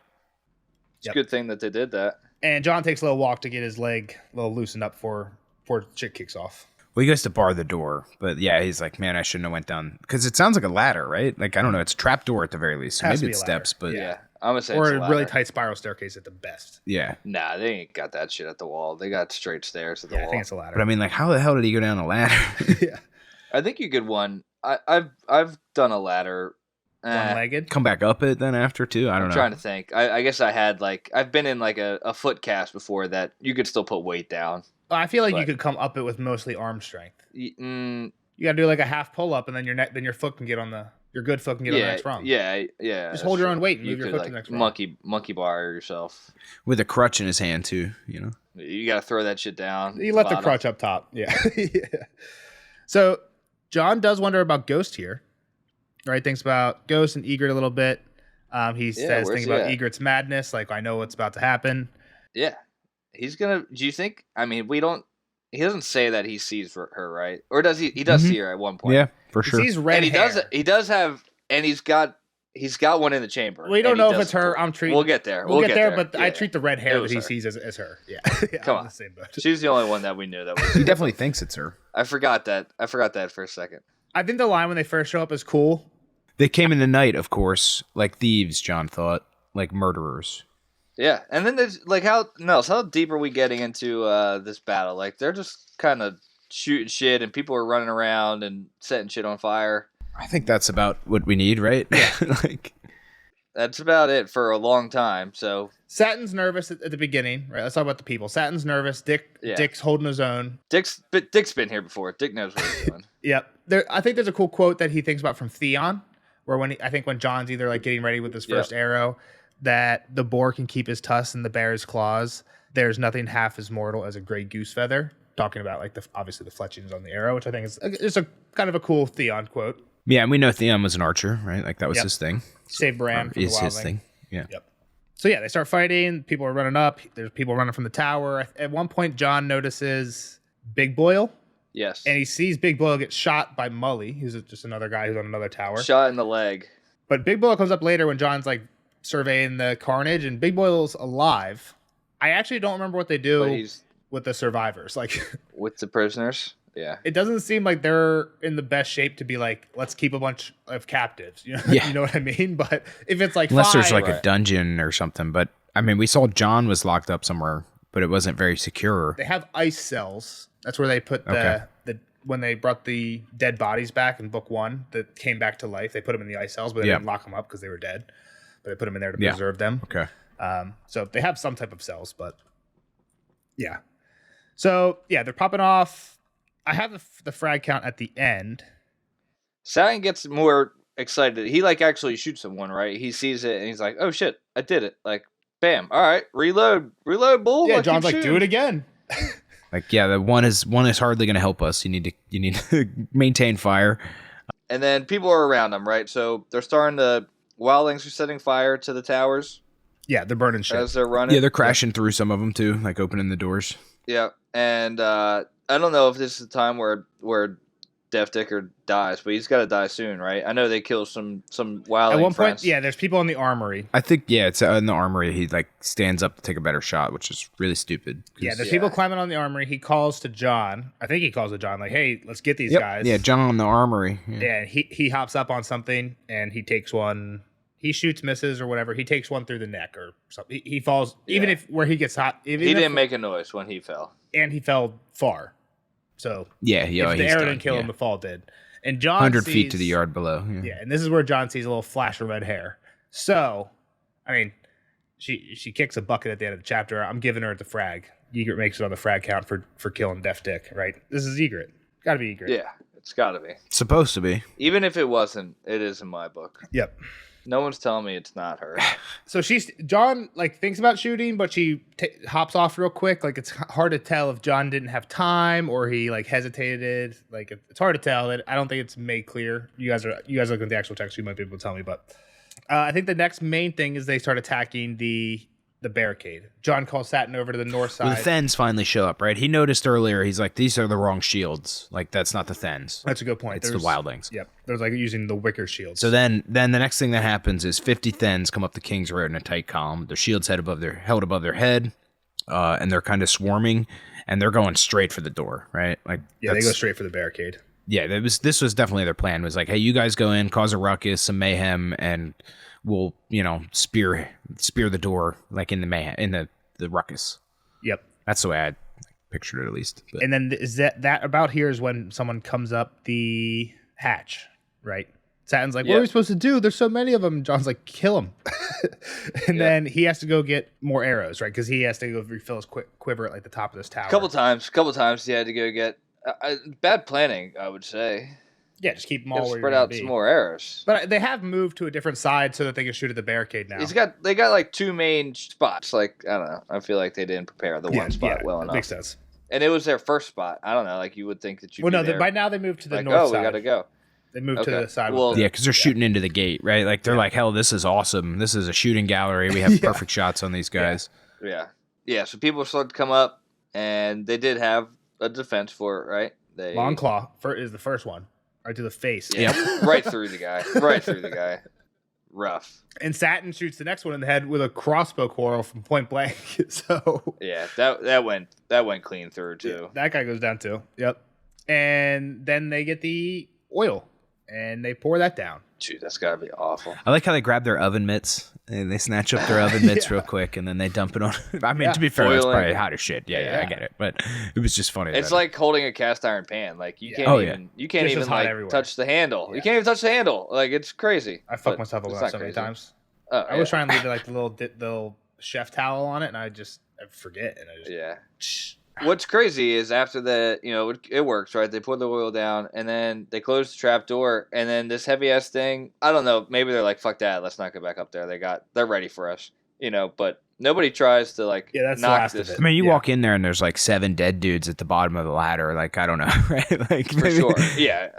It's a good thing that they did that. And John takes a little walk to get his leg a little loosened up before shit kicks off. Well, he goes to bar the door, but yeah, he's like, man, I shouldn't have went down. Because it sounds like a ladder, right? Like, I don't know. It's a trap door at the very least. So maybe it's steps, but... Yeah. I'm going to say or it's a really tight spiral staircase at the best. Yeah. Nah, they ain't got that shit at the wall. They got straight stairs at the wall. I think it's a ladder. But I mean, like, how the hell did he go down a ladder? Yeah. I think you could I've done a ladder. One-legged? Come back up it then after, too? I don't know. I'm trying to think. I guess I had, like... I've been in, like, a foot cast before that you could still put weight down. I feel like you could come up it with mostly arm strength. You got to do, like, a half pull-up, and then your foot can get on the... Your good foot can get on the next rung. Yeah. Just hold your own weight and move your foot to the next rung. Monkey bar yourself. With a crutch in his hand, too, you know? You got to throw that shit down. You let the crutch up top. Yeah. Yeah. So, John does wonder about Ghost here. Right? Thinks about Ghost and Egret a little bit. He says, thinking about Egret's madness. Like, I know what's about to happen. Yeah. He's going to... Do you think... I mean, we don't... He doesn't say that he sees her, right? Or does he? He does see her at one point. Yeah, for sure. He sees red hair. He does have... And he's got one in the chamber. We don't know if it's her. I'm treating... We'll get there. We'll get there, but I treat the red hair that he sees as her. Yeah. Come on. The same boat. She's the only one that we knew that was... He definitely thinks it's her. I forgot that for a second. I think the line when they first show up is cool. They came in the night, of course, like thieves, John thought, like murderers. Yeah, and then there's like how deep are we getting into this battle? Like they're just kind of shooting shit, and people are running around and setting shit on fire. I think that's about what we need, right? Like that's about it for a long time. So Satin's nervous at the beginning, right? Let's talk about the people. Satin's nervous. Dick's holding his own. Dick's been here before. Dick knows what he's doing. Yep. I think there's a cool quote that he thinks about from Theon, where when John's either like getting ready with his first arrow, that the boar can keep his tusks and the bear's claws. There's nothing half as mortal as a gray goose feather. Talking about like obviously the fletchings on the arrow, which I think is just a kind of a cool Theon quote. Yeah, and we know Theon was an archer, right? Like that was his thing. Save Bran from the is his wildling. thing. Yeah. Yep. So yeah, they start fighting. People are running up. There's people running from the tower. At one point, John notices Big Boyle. Yes. And he sees Big Boyle get shot by Mully, who's just another guy who's on another tower. Shot in the leg. But Big Boyle comes up later when John's like surveying the carnage, and Big Boyle's alive. I actually don't remember what they do with the survivors. Like with the prisoners? Yeah. It doesn't seem like they're in the best shape to be like, let's keep a bunch of captives. You know, you know what I mean? But if it's like unless there's like a dungeon or something. But I mean, we saw John was locked up somewhere, but it wasn't very secure. They have ice cells. That's where they put the when they brought the dead bodies back in book 1 that came back to life. They put them in the ice cells, but they didn't lock them up because they were dead. But they put them in there to preserve them. Okay. So they have some type of cells, but yeah. So yeah, they're popping off. I have the frag count at the end. Satin gets more excited. He like actually shoots someone, right? He sees it and he's like, "Oh shit, I did it!" Like, bam! All right, reload, bull. Yeah, John's like, "Do it again." Like, yeah, the one is hardly going to help us. You need to maintain fire. And then people are around them, right? So they're starting to wildlings are setting fire to the towers. Yeah, they're burning shit as they're running. Yeah, they're crashing through some of them too, like opening the doors. Yeah, and I don't know if this is the time where Deaf Dicker dies, but he's got to die soon, right? I know they kill some wildling at one friends. point. Yeah, there's people in the armory. I think it's in the armory. He like stands up to take a better shot, which is really stupid. Yeah, there's people climbing on the armory. He calls to John. I think he calls to John like, "Hey, let's get these guys." Yeah, John on the armory. Yeah, he hops up on something and he takes one. He shoots, misses, or whatever. He takes one through the neck or something. He falls, even if where he gets hot. He didn't make a noise when he fell, and he fell far. So if the arrow didn't kill him, the fall did. And John 100 feet to the yard below. Yeah, and this is where John sees a little flash of red hair. So, I mean, She kicks a bucket at the end of the chapter. I'm giving her the frag. Ygritte makes it on the frag count for killing Deaf Dick, right? This is Ygritte. Gotta be Ygritte. Yeah, it's gotta be. Supposed to be. Even if it wasn't, it is in my book. Yep. No one's telling me it's not her. So John like thinks about shooting, but she hops off real quick. Like it's hard to tell if John didn't have time or he like hesitated. Like it's hard to tell. I don't think it's made clear. You guys look at the actual text. You might be able to tell me, but I think the next main thing is they start attacking the barricade. John calls Satin over to the north side. Well, the Thens finally show up, right? He noticed earlier, he's like, these are the wrong shields. Like, that's not the Thens. That's a good point. It's the wildlings. Yep. There's like using the wicker shields. So then the next thing that happens is 50 Thens come up the King's Road in a tight column. Their shields held above their head, and they're kind of swarming, and they're going straight for the door, right? Like, yeah, they go straight for the barricade. Yeah, this was definitely their plan. Was like, hey, you guys go in, cause a ruckus, some mayhem, and we'll spear the door like in the mayhem, in the ruckus. Yep, that's the way I pictured it at least. But. And then is that about here is when someone comes up the hatch, right? Satin's like, what are we supposed to do? There's so many of them. And John's like, kill them. And then he has to go get more arrows, right? Because he has to go refill his quiver at like the top of this tower. Couple times he had to go get bad planning, I would say. Yeah, just keep them all where spread out some more arrows. But they have moved to a different side so that they can shoot at the barricade now. They got like two main spots. Like, I don't know. I feel like they didn't prepare the one spot well enough. Makes sense. And it was their first spot. I don't know. Like, you would think that Well, no, by now they moved to the north side. We got to go. They moved to the side. Well, yeah, because they're shooting into the gate, right? Like, they're like, hell, this is awesome. This is a shooting gallery. We have perfect shots on these guys. Yeah, so people started to come up, and they did have a defense for it, right? Long Claw is the first one. Right to the face. Yeah, right through the guy. Rough. And Satin shoots the next one in the head with a crossbow quarrel from point blank. So yeah, that went clean through too. Yeah, that guy goes down too. Yep. And then they get the oil and they pour that down. Dude, that's gotta be awful. I like how they grab their oven mitts and they snatch up their oven mitts real quick and then they dump it on. I mean, to be fair, that's probably hot as shit. Yeah, I get it, but it was just funny. It's like holding a cast iron pan. Like you can't even like touch the handle. Yeah. You can't even touch the handle. Like it's crazy. I fuck myself up so many times. I was trying to leave like the little chef towel on it, and I forget. And What's crazy is after that, it works, right? They pour the oil down, and then they close the trap door, and then this heavy ass thing. I don't know. Maybe they're like, "Fuck that, let's not go back up there." They're ready for us, But nobody tries to like knock this. I mean, you walk in there, and there's like 7 dead dudes at the bottom of the ladder. Like I don't know, right? Like for sure, yeah.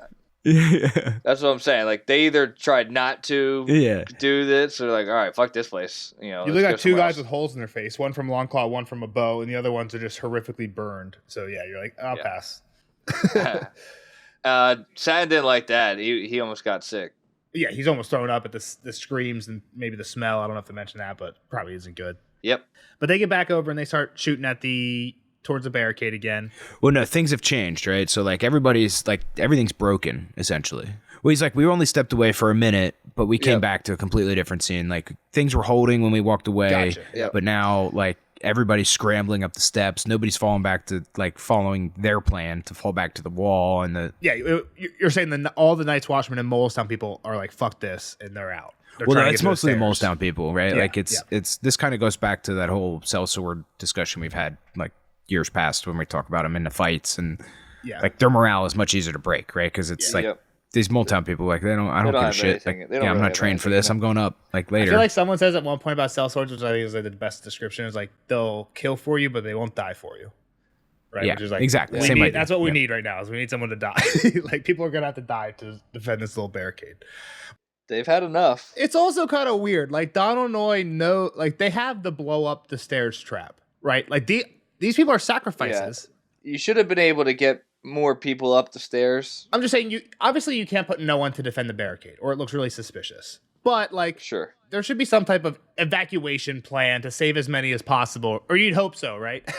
That's what I'm saying. Like they either tried not to do this, or like, all right, fuck this place. You look at 2 guys with holes in their face, one from long claw, one from a bow, and the other ones are just horrifically burned. So yeah, you're like, I'll pass. Satin didn't like that. He almost got sick. Yeah, he's almost thrown up at the screams and maybe the smell. I don't know if to mention that, but probably isn't good. Yep. But they get back over and they start shooting at towards the barricade again. Well, no, things have changed, right? So like everybody's like everything's broken essentially. Well, he's like, we only stepped away for a minute, but we came back to a completely different scene. Like things were holding when we walked away, but now like everybody's scrambling up the steps. Nobody's falling back to like following their plan to fall back to the wall and the. Yeah, you're saying that all the Night's Watchmen and Molestown people are like, fuck this, and they're out. Well, it's mostly the Molestown people, right? Yeah, like it's this kind of goes back to that whole sellsword discussion we've had like years past when we talk about them in the fights and like their morale is much easier to break, right? Because it's these Molestown people, like I don't give a shit. Like, I'm not trained for this. I'm going up like later. I feel like someone says at one point about sellswords, which I think is like the best description, is like they'll kill for you, but they won't die for you. Right? Yeah, which is like, exactly. That's what we need right now. Is we need someone to die. Like people are gonna have to die to defend this little barricade. They've had enough. It's also kind of weird. Like Donald Noy they have the blow up the stairs trap, right? Like these people are sacrifices. Yeah. You should have been able to get more people up the stairs. I'm just saying, you can't put no one to defend the barricade, or it looks really suspicious. But like, sure, there should be some type of evacuation plan to save as many as possible, or you'd hope so, right?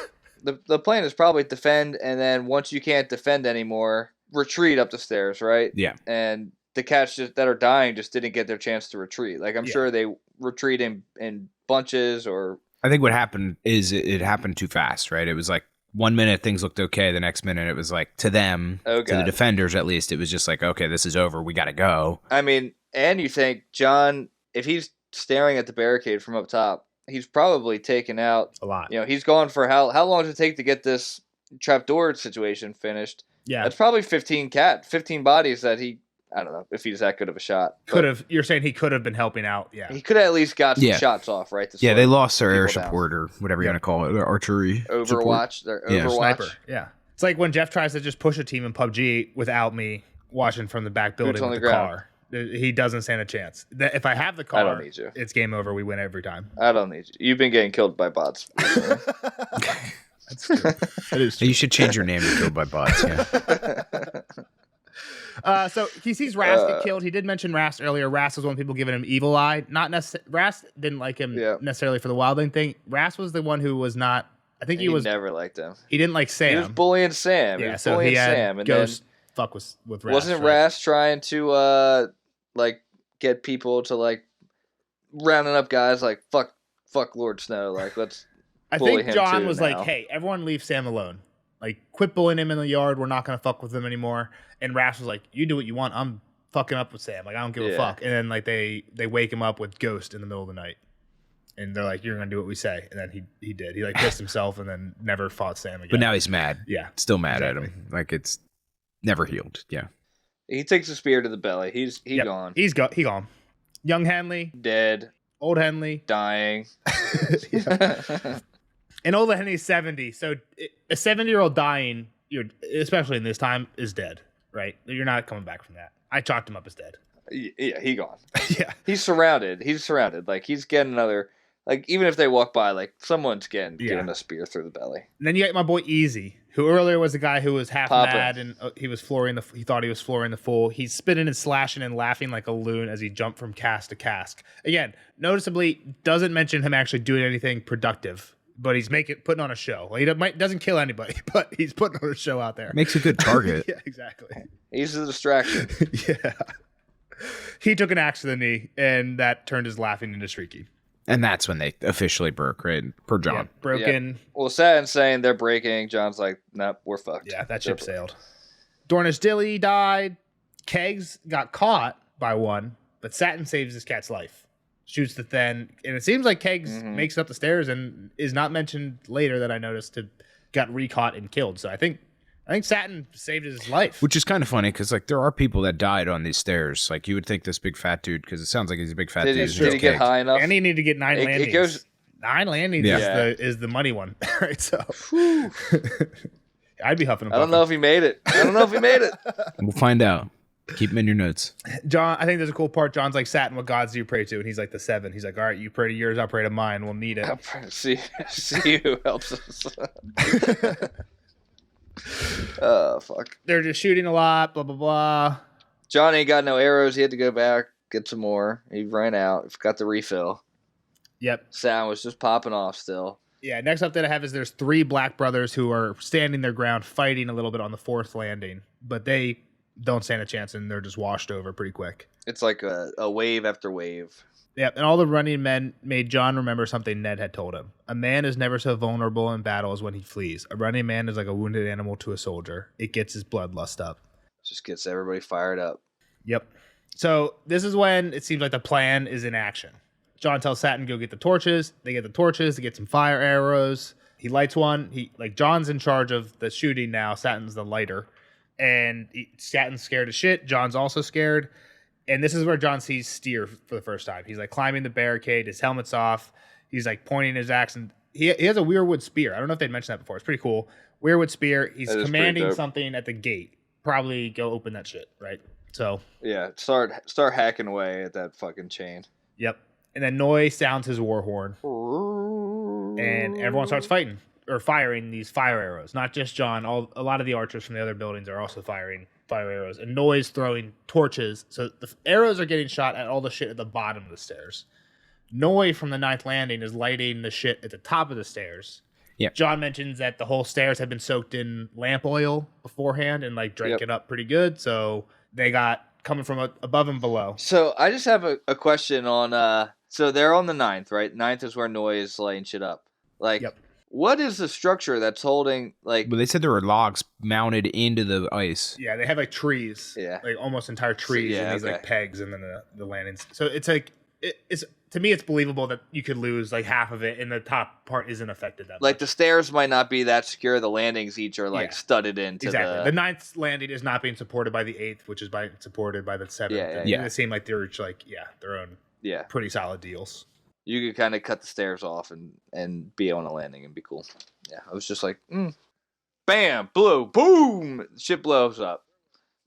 The plan is probably defend, and then once you can't defend anymore, retreat up the stairs, right? Yeah. And the cats that are dying just didn't get their chance to retreat. Like I'm sure they retreat in bunches or. I think what happened is it happened too fast, right? It was like 1 minute things looked okay. The next minute it was like to them, to the defenders at least, it was just like, okay, this is over. We got to go. I mean, and you think John, if he's staring at the barricade from up top, he's probably taken out a lot. He's gone for how long does it take to get this trapdoor situation finished? Yeah, that's probably 15 bodies that he. I don't know if he's that good of a shot. You're saying he could have been helping out. Yeah, he could have at least got some shots off, right? Yeah, they lost their air support or whatever you want to call it, their archery Overwatch. Their Overwatch. Sniper. Yeah, it's like when Jeff tries to just push a team in PUBG without me watching from the back building with the car. He doesn't stand a chance. If I have the car, I don't need you. It's game over. We win every time. I don't need you. You've been getting killed by bots. That's true. That is true. You should change your name to Killed by Bots. Yeah. So he sees Rast get killed. He did mention Rast earlier. Rast was one of the people giving him evil eye. Not necessarily. Rast didn't like him necessarily for the wildling thing. Rast was the one who was not. I think he was never liked him. He didn't like Sam. He was bullying Sam. Yeah, so he had Sam, and Ghost fuck with Rast. Wasn't Rast trying to get people to rounding up guys like fuck Lord Snow, let's I bully think John him was now. like, hey, everyone leave Sam alone. Quit bullying him in the yard. We're not gonna fuck with him anymore. And Rast was like, you do what you want. I'm fucking up with Sam. I don't give a fuck. And then they wake him up with Ghost in the middle of the night. And they're like, you're gonna do what we say. And then he did. He pissed himself and then never fought Sam again. But now he's mad. Yeah. Still mad at him. It's never healed. Yeah. He takes a spear to the belly. He's gone. He gone. Young Henley. Dead. Old Henley. Dying. And old Henley's 70. So a 70-year-old dying, especially in this time, is dead, right? You're not coming back from that. I chalked him up as dead. Yeah, he gone. Yeah. He's surrounded. He's getting another... even if they walk by, someone's getting a spear through the belly. And then you got my boy Easy, who earlier was the guy who was half mad and he thought he was flooring the fool. He's spinning and slashing and laughing like a loon as he jumped from cask to cask. Again, noticeably doesn't mention him actually doing anything productive, but he's putting on a show. He doesn't kill anybody, but he's putting on a show out there. Makes a good target. Yeah, exactly. He's a distraction. Yeah. He took an axe to the knee, and that turned his laughing into shrieking. And that's when they officially broke, right? Per John. Yeah, broken. Yeah. Well, Saturn's saying they're breaking. John's like, nope, we're fucked. Yeah, that ship sailed. Dornish Dilly died. Kegs got caught by one, but Satin saves his cat's life. Shoots the Then. And it seems like Kegs makes it up the stairs and is not mentioned later that I noticed got re-caught and killed. So I think Satin saved his life. Which is kind of funny because there are people that died on these stairs. You would think this big fat dude, because it sounds like he's a big fat dude. Did he get high enough? And he needed to get 9 landings. 9 landings is the money one, right? So I'd be huffing and puffing. I don't know if he made it. We'll find out. Keep them in your notes. John, I think there's a cool part. John's like, Satin, what gods do you pray to? And he's like, the 7. He's like, all right, you pray to yours, I'll pray to mine. We'll need it. I'll pray to see who helps us. Oh, fuck. They're just shooting a lot, blah, blah, blah. John ain't got no arrows. He had to go back, get some more. He ran out. Got the refill. Yep. Sound was just popping off still. Yeah, next update I have is there's 3 black brothers who are standing their ground, fighting a little bit on the 4th landing. But they don't stand a chance, and they're just washed over pretty quick. It's like a wave after wave. Yep, and all the running men made John remember something Ned had told him. A man is never so vulnerable in battle as when he flees. A running man is like a wounded animal to a soldier. It gets his bloodlust up. Just gets everybody fired up. Yep. So this is when it seems like the plan is in action. John tells Satin go get the torches. They get the torches. They get some fire arrows. He lights one. John's in charge of the shooting now. Satin's the lighter. And Satin's scared as shit. John's also scared. And this is where John sees Steer for the first time. He's climbing the barricade. His helmet's off. He's pointing his axe. And he has a weirwood spear. I don't know if they'd mentioned that before. It's pretty cool. Weirwood spear. He's commanding something at the gate. Probably go open that shit, right? So yeah, start hacking away at that fucking chain. Yep. And then Noi sounds his war horn. And everyone starts fighting or firing these fire arrows. Not just John. A lot of the archers from the other buildings are also firing fire arrows. And Noi's throwing torches. So the arrows are getting shot at all the shit at the bottom of the stairs. Noi from the 9th landing is lighting the shit at the top of the stairs. Yep. John mentions that the whole stairs had been soaked in lamp oil beforehand and drank it up pretty good. So they got coming from above and below. So I just have a question on so they're on the 9th, right? 9th is where Noi is laying shit up. Yep. What is the structure that's holding Well, they said there were logs mounted into the ice. Yeah, they have trees. Yeah. Almost entire trees and these pegs and then the landings. So it's to me, it's believable that you could lose like half of it and the top part isn't affected that Like much. the stairs might not be that secure. The landings each are like studded into exactly. The ninth landing is not being supported by the eighth, which is supported by the seventh. Yeah. They seem like they're each like their own pretty solid deals. You could kind of cut the stairs off and be on a landing and be cool. Yeah, I was just like, bam, blow, boom, ship blows up.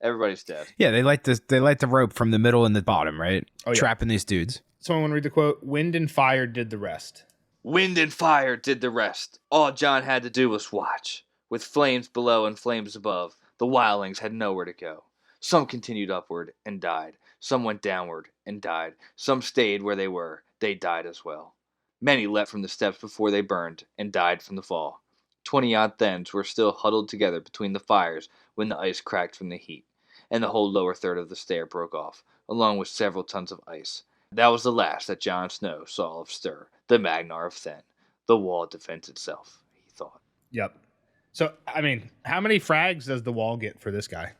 Everybody's dead. Yeah, they light the rope from the middle and the bottom, right? Oh, yeah. Trapping these dudes. Someone want to read the quote? Wind and fire did the rest. Wind and fire did the rest. All John had to do was watch. With flames below and flames above, the wildlings had nowhere to go. Some continued upward and died. Some went downward and died. Some stayed where they were. They died as well. Many leapt from the steps before they burned and died from the fall. 20-odd thens were still huddled together between the fires when the ice cracked from the heat, and the whole lower third of the stair broke off, along with several tons of ice. That was the last that Jon Snow saw of Stir, the Magnar of Thenn. The wall defends itself, he thought. Yep. So, I mean, how many frags does the wall get for this guy?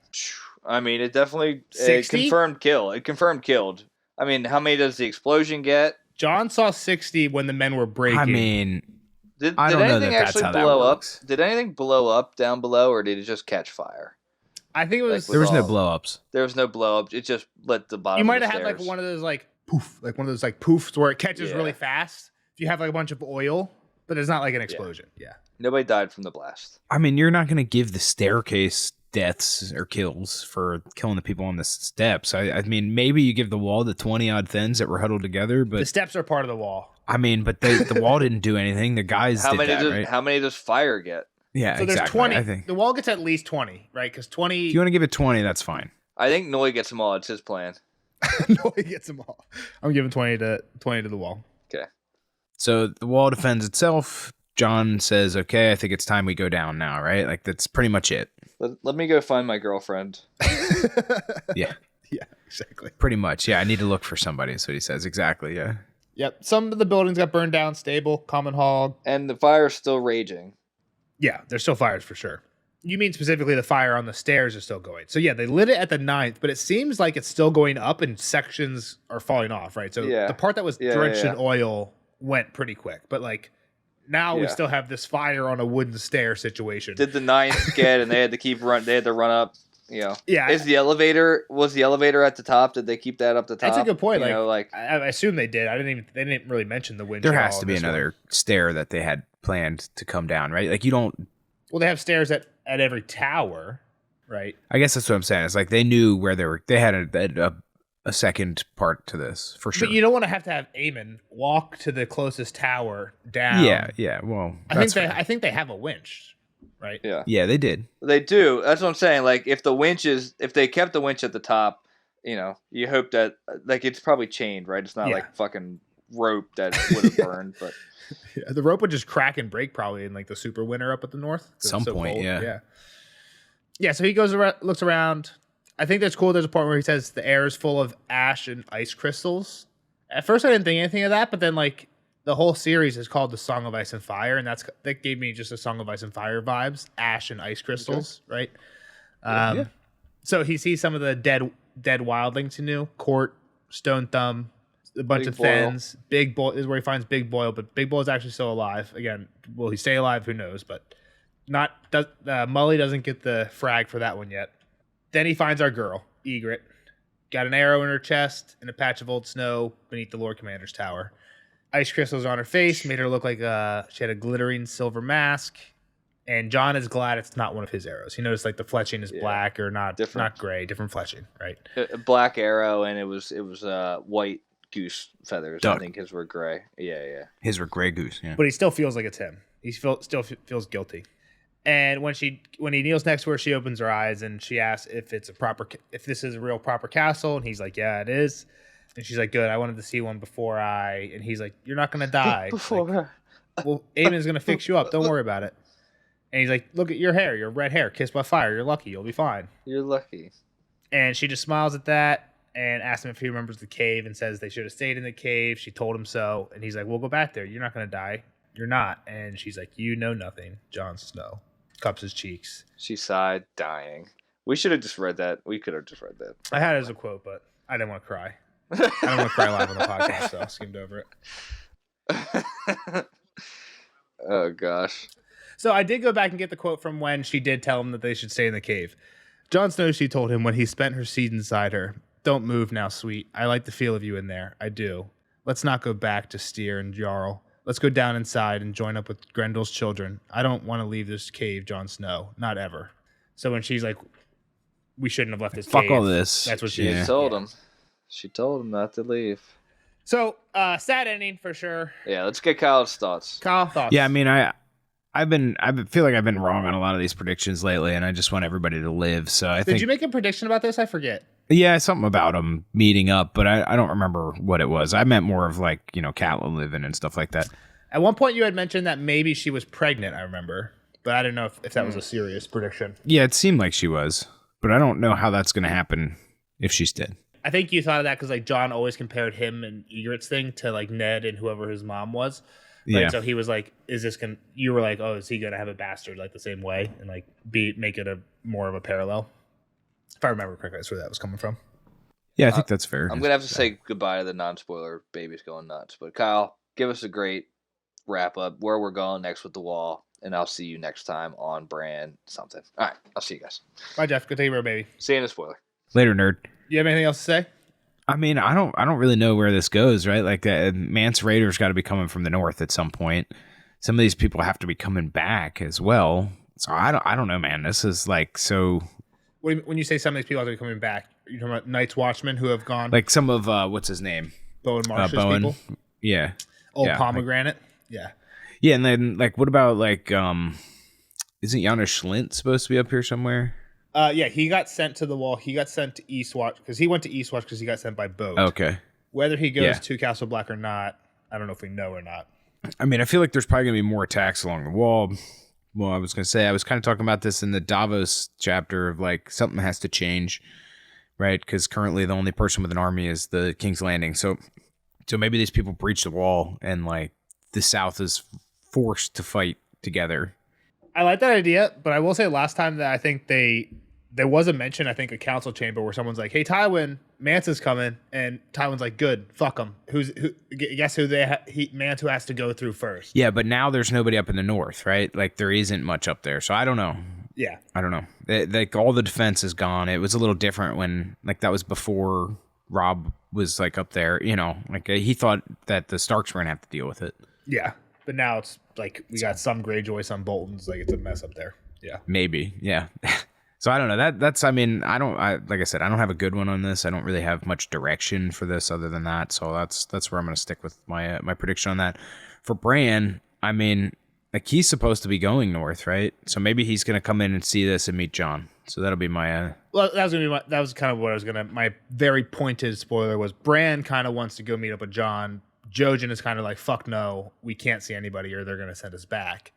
I mean, it definitely 60? confirmed kill. It confirmed killed. I mean, how many does the explosion get? Jon saw 60 when the men were breaking. I mean, did I don't know anything that actually that's how blow that up? works. Did anything blow up down below, or did it just catch fire? I think it was. There was no blow ups. There was no blow up. It just lit the bottom. You might of have the had stairs. like one of those like poof, like one of those like poofs where it catches really fast. If you have like a bunch of oil, but it's not like an explosion. Yeah. Nobody died from the blast. I mean, you're not going to give the staircase deaths or kills for killing the people on the steps. I mean, maybe you give the wall the 20-odd thins that were huddled together, but The steps are part of the wall. I mean, but the wall didn't do anything. The guys did that, right? How many does fire get? Yeah, So exactly. there's 20. I think The wall gets at least 20, right? Because 20. if you want to give it 20, that's fine. I think Noi gets them all. It's his plan. No, he gets them all. I'm giving 20 to the wall. Okay. So the wall defends itself. Jon says, okay, I think it's time we go down now, right? Like, that's pretty much it. Let me go find my girlfriend. Yeah. Yeah, exactly. Pretty much. Yeah, I need to look for somebody. That's what he says. Exactly, yeah. Yep. Some of the buildings got burned down. Stable, common hall. And the fire's still raging. Yeah, there's still fires for sure. You mean specifically the fire on the stairs is still going. So yeah, they lit it at the 9th, but it seems like it's still going up and sections are falling off, right? So the part that was drenched in oil went pretty quick. But like now we still have this fire on a wooden stair situation. Did the 9th get and they had to run up, you know. Yeah. Was the elevator at the top? Did they keep that up the top? That's a good point. You know, I assume they did. They didn't really mention the wind. There has to be another stair that they had planned to come down, right? Like, you don't. Well, they have stairs at every tower, right? I guess that's what I'm saying. It's like they knew where they were. They had a second part to this for sure. But you don't want to have Aemon walk to the closest tower down. Yeah. Well, I think they have a winch, right? Yeah, they did. They do. That's what I'm saying. Like, if they kept the winch at the top, you know, you hope that like it's probably chained, right? It's not like fucking rope that would have burned, but. Yeah, the rope would just crack and break probably in like the super winter up at the north. At some point, cold. Yeah. So he goes around, looks around. I think that's cool. There's a part where he says the air is full of ash and ice crystals. At first, I didn't think anything of that, but then like the whole series is called The Song of Ice and Fire, and that gave me just a Song of Ice and Fire vibes. Ash and ice crystals, right? So he sees some of the dead wildlings he knew: Court, Stone Thumb, a bunch of Thens. Big Boy is where he finds Big Boil, but Big Boil is actually still alive. Again, will he stay alive? Who knows? But Mully doesn't get the frag for that one yet. Then he finds our girl, Ygritte. Got an arrow in her chest and a patch of old snow beneath the Lord Commander's tower. Ice crystals on her face made her look like she had a glittering silver mask. And Jon is glad it's not one of his arrows. He noticed like the fletching is black or not gray, different fletching, right? A black arrow, and it was white goose feathers. Duck. I think his were gray. Yeah. His were gray goose. Yeah. But he still feels like it's him. He still feels guilty. And when he kneels next to her, she opens her eyes and she asks if this is a real proper castle. And he's like, yeah, it is. And she's like, good. I wanted to see one before I. And he's like, you're not gonna die. Well, Aemon's gonna fix you up. Don't worry about it. And he's like, look at your hair, your red hair, kissed by fire. You're lucky. You'll be fine. You're lucky. And she just smiles at that and asks him if he remembers the cave and says they should have stayed in the cave. She told him so. And he's like, we'll go back there. You're not going to die. You're not. And she's like, you know nothing, Jon Snow. Cups his cheeks. She sighed, dying. We should have just read that. We could have just read that. I had it as a quote, but I didn't want to cry. I don't want to cry live on the podcast, so I skimmed over it. Oh, gosh. So I did go back and get the quote from when she did tell him that they should stay in the cave. Jon Snow, she told him when he spent her seed inside her, "Don't move now, sweet. I like the feel of you in there. I do. Let's not go back to Styr and Jarl. Let's go down inside and join up with Grendel's children. I don't want to leave this cave, Jon Snow. Not ever." So when she's like, we shouldn't have left this Fuck cave. all this. That's what she told him. She told him not to leave. So, sad ending for sure. Yeah, let's get Kyle's thoughts. Kyle, thoughts? Yeah, I mean, I feel like I've been wrong on a lot of these predictions lately, and I just want everybody to live. So I think. Did you make a prediction about this? I forget. Yeah, something about them meeting up, but I don't remember what it was. I meant more of like, Catelyn living and stuff like that. At one point, you had mentioned that maybe she was pregnant. I remember, but I don't know if that was a serious prediction. Yeah, it seemed like she was, but I don't know how that's going to happen if she's dead. I think you thought of that because like Jon always compared him and Ygritte's thing to like Ned and whoever his mom was. Right? Yeah. So he was like, "Is this gonna?" You were like, "Oh, is he gonna have a bastard like the same way and like make it a more of a parallel?" If I remember correctly, that's where that was coming from. Yeah, I think that's fair. I'm going to have to say goodbye to the non-spoiler babies going nuts. But Kyle, give us a great wrap up where we're going next with the wall. And I'll see you next time on Brand something. All right, I'll see you guys. Bye, Jeff. Good to hear, baby. See you in a spoiler. Later, nerd. You have anything else to say? I mean, I don't really know where this goes, right? Like, Mance Raider's got to be coming from the north at some point. Some of these people have to be coming back as well. So I don't know, man. This is like so. When you say some of these people have to be coming back, you're talking about Night's Watchmen who have gone. Like some of what's his name? Bowen Marsh's people. Yeah. Old yeah, Pomegranate. Yeah. Yeah, and then like, what about like, isn't Janos Schlint supposed to be up here somewhere? Yeah, he got sent to the wall. He got sent to Eastwatch because he went to Eastwatch because he got sent by boat. Okay. Whether he goes to Castle Black or not, I don't know if we know or not. I mean, I feel like there's probably gonna be more attacks along the wall. Well, I was gonna say I was kind of talking about this in the Davos chapter of like something has to change, right? Because currently the only person with an army is the King's Landing. So maybe these people breach the wall and like the South is forced to fight together. I like that idea, but I will say last time that I think there was a mention, I think a council chamber where someone's like, "Hey, Tywin, Mance is coming," and Tywin's like, "Good, fuck him." Guess who Mance who has to go through first? Yeah, but now there's nobody up in the north, right? Like there isn't much up there, so I don't know. Yeah, I don't know. Like all the defense is gone. It was a little different when like that was before Rob was like up there. Like he thought that the Starks were gonna have to deal with it. Yeah, but now it's like we got some Greyjoy, some Boltons. Like it's a mess up there. Yeah, maybe. Yeah. So I don't know. That's. I mean, like I said, I don't have a good one on this. I don't really have much direction for this other than that. So that's where I'm going to stick with my prediction on that. For Bran, I mean, like he's supposed to be going north, right? So maybe he's going to come in and see this and meet Jon. So that'll be my. Well, that was kind of what I was gonna. My very pointed spoiler was Bran kind of wants to go meet up with Jon. Jojen is kind of like, fuck no, we can't see anybody, or they're going to send us back.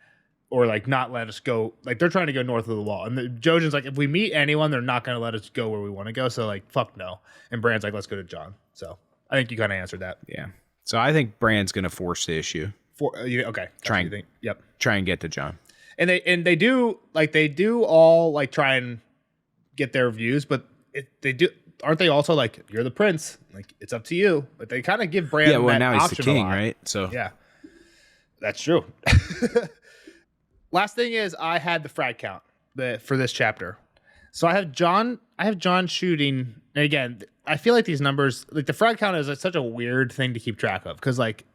Or like not let us go. Like they're trying to go north of the wall, and Jojen's like, if we meet anyone, they're not going to let us go where we want to go. So like, fuck no. And Bran's like, let's go to Jon. So I think you kind of answered that. Yeah. So I think Bran's going to force the issue. Okay. Try and think. Yep. Try and get to Jon. And they do all like try and get their views, but they do. Aren't they also like, you're the prince? Like it's up to you. But they kind of give Bran. Yeah. Well, that now he's the king, a lot. right? So yeah, that's true. Last thing is I had the frag count for this chapter. So I have Jon shooting. And again, I feel like these numbers, like the frag count is such a weird thing to keep track of because like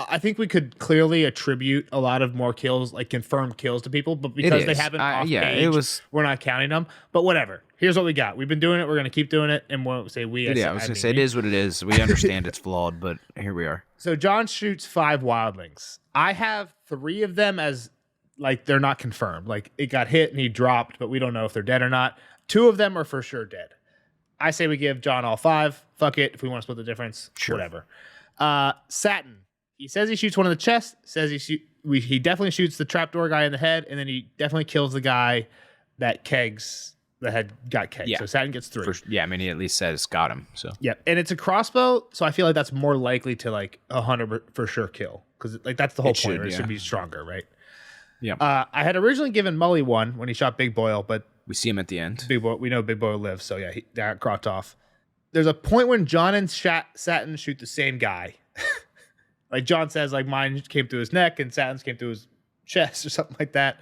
I think we could clearly attribute a lot of more kills, like confirmed kills to people, but because they haven't off page, we're not counting them. But whatever. Here's what we got. We've been doing it. We're going to keep doing it. And we'll say we. Yeah, I was going to say it is what it is. We understand it's flawed, but here we are. So Jon shoots 5 wildlings. I have 3 of them as like they're not confirmed. Like it got hit and he dropped, but we don't know if they're dead or not. 2 of them are for sure dead. I say we give Jon all 5. Fuck it. If we want to split the difference, sure. Whatever. Satin. He says he shoots one in the chest. Says he definitely shoots the trapdoor guy in the head, and then he definitely kills the guy that got kegged. Yeah. So Satin gets 3. I mean, he at least says got him. So yeah, and it's a crossbow, so I feel like that's more likely to like 100 for sure kill because like that's the whole point. It should be stronger, right? Yeah. I had originally given Mully 1 when he shot Big Boyle, but we see him at the end. We know Big Boyle lives, so yeah, that cropped off. there's a point when Jon and Satin shoot the same guy. Like Jon says, like mine came through his neck and Satin's came through his chest or something like that.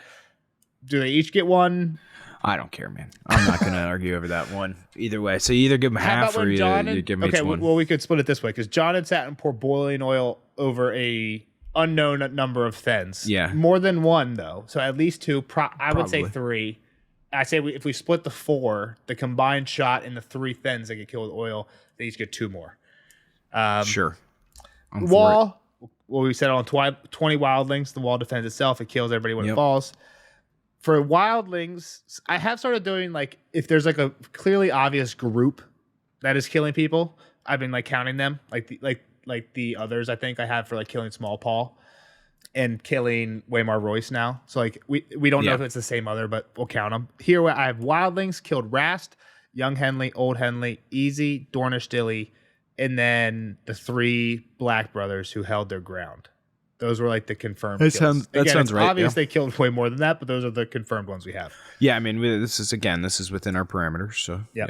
Do they each get one? I don't care, man. I'm not going to argue over that one either way. So you either give them half or you give them each one. Well, we could split it this way because Jon and Satin pour boiling oil over a unknown number of thens. Yeah. More than one, though. So at least two. I would say 3. I say if we split the 4, the combined shot and the 3 thens that get killed with oil, they each get 2 more. Sure. Wall. Well, we said on 20 wildlings, the wall defends itself. It kills everybody when it falls. For wildlings, I have started doing like if there's like a clearly obvious group that is killing people, I've been like counting them like the others I think I have for like killing Small Paw and killing Waymar Royce now. So like we don't know if it's the same other, but we'll count them. Here I have wildlings killed Rast, Young Henley, Old Henley, Easy, Dornish Dilly, and then the 3 Black brothers who held their ground. Those were like the confirmed kills. That sounds right. Obvious they killed way more than that, but those are the confirmed ones we have. Yeah, I mean, this is within our parameters. So yeah.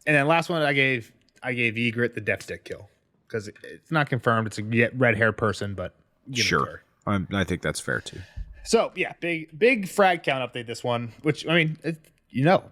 And then last one I gave Ygritte the death stick kill because it's not confirmed. It's a red haired person, but sure, I think that's fair too. So yeah, big frag count update this one, which I mean,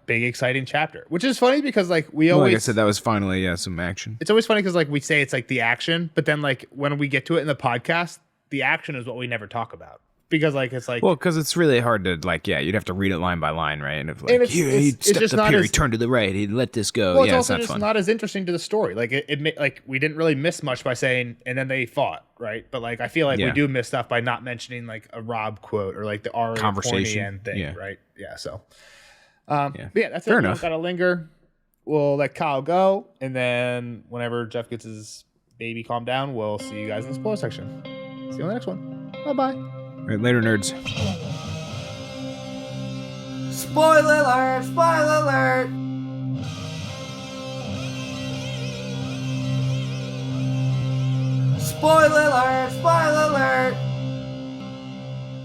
big exciting chapter. Which is funny because like like I said, that was finally some action. It's always funny because like we say it's like the action, but then like when we get to it in the podcast. The action is what we never talk about because like it's like because it's really hard to like you'd have to read it line by line, right? And if like he stepped up here, he turned to the right, he let this go. Well, it's also just not as interesting to the story. Like it like we didn't really miss much by saying and then they fought, right? But like I feel like we do miss stuff by not mentioning like a Rob quote or like the Ari conversation thing, right? Yeah, so but that's fair it. enough. Gotta linger. We'll let Kyle go, and then whenever Jeff gets his baby calmed down, we'll see you guys in the spoiler section. See you on the next one. Bye-bye. All right, later, nerds. Spoiler alert! Spoiler alert! Spoiler alert! Spoiler alert!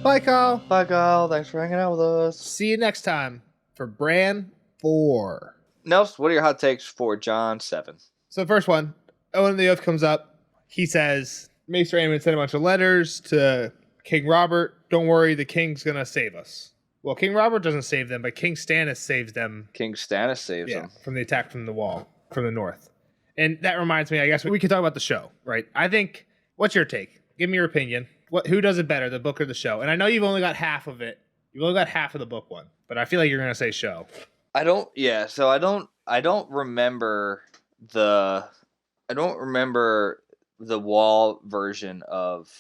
Bye, Kyle. Bye, Kyle. Thanks for hanging out with us. See you next time for Bran 4. Nels, what are your hot takes for John 7? So the first one, Owen the Oath comes up. He says... Maester Aemon sent a bunch of letters to King Robert. Don't worry, the king's going to save us. Well, King Robert doesn't save them, but King Stannis saves them. King Stannis saves them. From the attack from the wall, from the north. And that reminds me, I guess we could talk about the show, right? I think, what's your take? Give me your opinion. Who does it better, the book or the show? And I know you've only got half of it. You've only got half of the book one. But I feel like you're going to say show. I don't remember the wall version of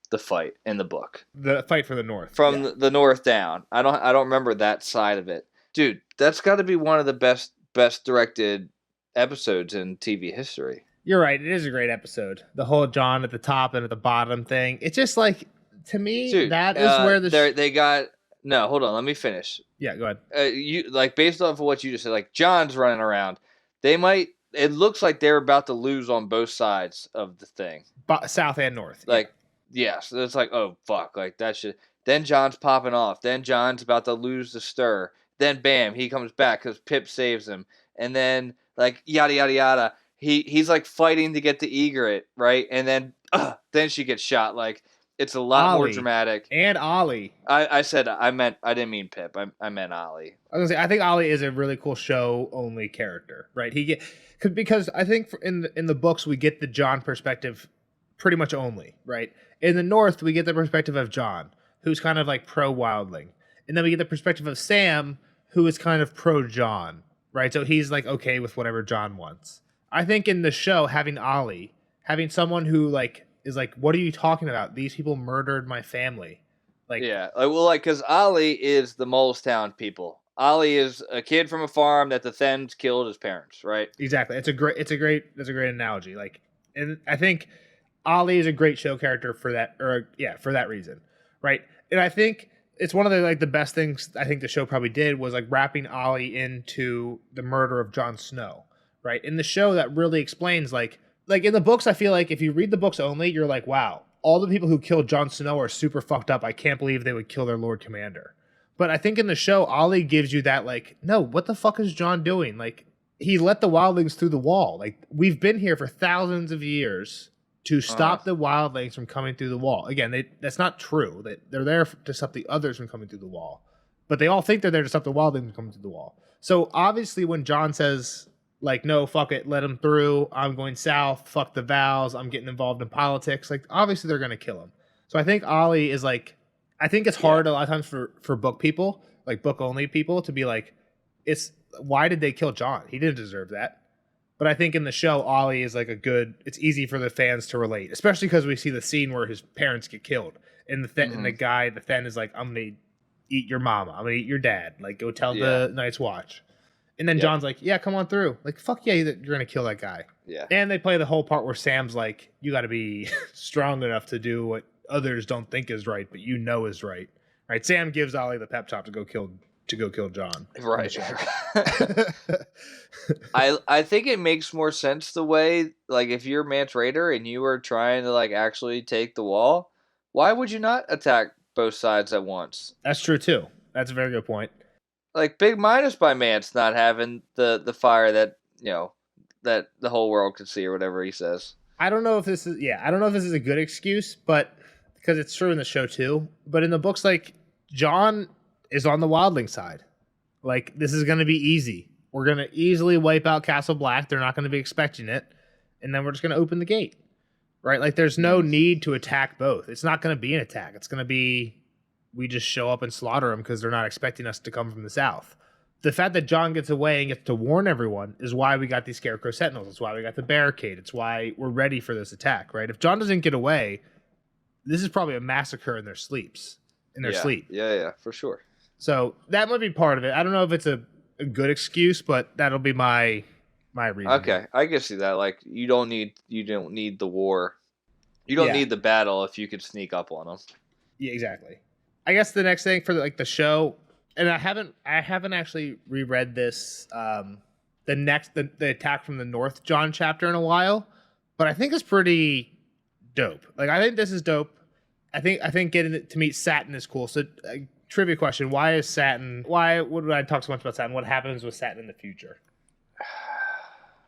the fight in the book. The fight for the north. From the north down. I don't remember that side of it. Dude, that's got to be one of the best directed episodes in TV history. You're right. It is a great episode. The whole Jon at the top and at the bottom thing. It's just like, to me, dude, that is where they got... No, hold on. Let me finish. Yeah, go ahead. You like based off of what you just said, like Jon's running around. They might... It looks like they're about to lose on both sides of the thing. South and north. Like, yes. It's like, oh, fuck. Like, that shit. Then Jon's popping off. Then Jon's about to lose the stir. Then, bam, he comes back because Pip saves him. And then, like, yada, yada, yada. He's, like, fighting to get to Ygritte, right? And then she gets shot. Like, it's a lot more dramatic. And Ollie. I didn't mean Pip. I meant Ollie. I was going to say, I think Ollie is a really cool show-only character, right? Because I think in the books we get the Jon perspective pretty much only, right? In the North we get the perspective of Jon, who's kind of like pro Wildling, and then we get the perspective of Sam, who is kind of pro Jon, right? So he's like okay with whatever Jon wants. I think in the show having Ollie, having someone who like is like, what are you talking about? These people murdered my family. Like because Ollie is the Molestown people. Ollie is a kid from a farm that the Thens killed his parents, right? Exactly. That's a great analogy. Like, and I think Ollie is a great show character for that, for that reason, right? And I think it's one of the best things I think the show probably did was like wrapping Ollie into the murder of Jon Snow, right? In the show, that really explains like in the books, I feel like if you read the books only, you're like, wow, all the people who killed Jon Snow are super fucked up. I can't believe they would kill their Lord Commander. But I think in the show, Ollie gives you that, like, no, what the fuck is Jon doing? Like, he let the wildlings through the wall. Like, we've been here for thousands of years to stop the wildlings from coming through the wall. Again, that's not true. They're there to stop the others from coming through the wall. But they all think they're there to stop the wildlings from coming through the wall. So obviously when Jon says, like, no, fuck it, let him through, I'm going south, fuck the vows, I'm getting involved in politics, like, obviously they're going to kill him. So I think Ollie is like, I think it's hard a lot of times for book people, like book-only people, to be like, why did they kill Jon? He didn't deserve that. But I think in the show, Ollie is like it's easy for the fans to relate, especially because we see the scene where his parents get killed. And and the guy, the Fen is like, I'm going to eat your mama. I'm going to eat your dad. Like, go tell the Night's Watch. And then Jon's like, yeah, come on through. Like, fuck yeah, you're going to kill that guy. Yeah. And they play the whole part where Sam's like, you got to be strong enough to do what others don't think is right, but you know is right. Right? Sam gives Ollie the pep talk to go kill Jon. Right. I think it makes more sense the way, like, if you're Mance Rayder and you were trying to, like, actually take the wall, why would you not attack both sides at once? That's true too. That's a very good point. Like, big minus by Mance not having the fire that, you know, that the whole world could see or whatever he says. I don't know if this is a good excuse, but because it's true in the show too. But in the books, like, Jon is on the wildling side. Like, this is going to be easy. We're going to easily wipe out Castle Black. They're not going to be expecting it. And then we're just going to open the gate. Right? Like, there's no need to attack both. It's not going to be an attack. It's going to be, we just show up and slaughter them because they're not expecting us to come from the south. The fact that Jon gets away and gets to warn everyone is why we got these Scarecrow Sentinels. It's why we got the barricade. It's why we're ready for this attack, right? If Jon doesn't get away, this is probably a massacre in their sleep. Yeah, for sure. So that might be part of it. I don't know if it's a good excuse, but that'll be my reason. Okay, I can see that. Like, you don't need the war. You don't need the battle if you could sneak up on them. Yeah, exactly. I guess the next thing for the show, and I haven't actually reread this the Attack from the North Jon chapter in a while, but I think it's pretty dope. Like, I think this is dope. I think getting to meet Satin is cool. So, trivia question: why is Satin? What did I talk so much about Satin? What happens with Satin in the future?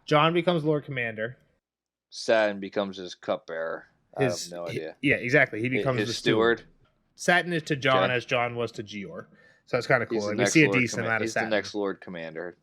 Jon becomes Lord Commander. Satin becomes his cupbearer. I have no idea. Yeah, exactly. He becomes his the steward. Satin is to Jon as Jon was to Gior. So it's kind of cool. We see a decent amount of Satin. He's the next Lord Commander.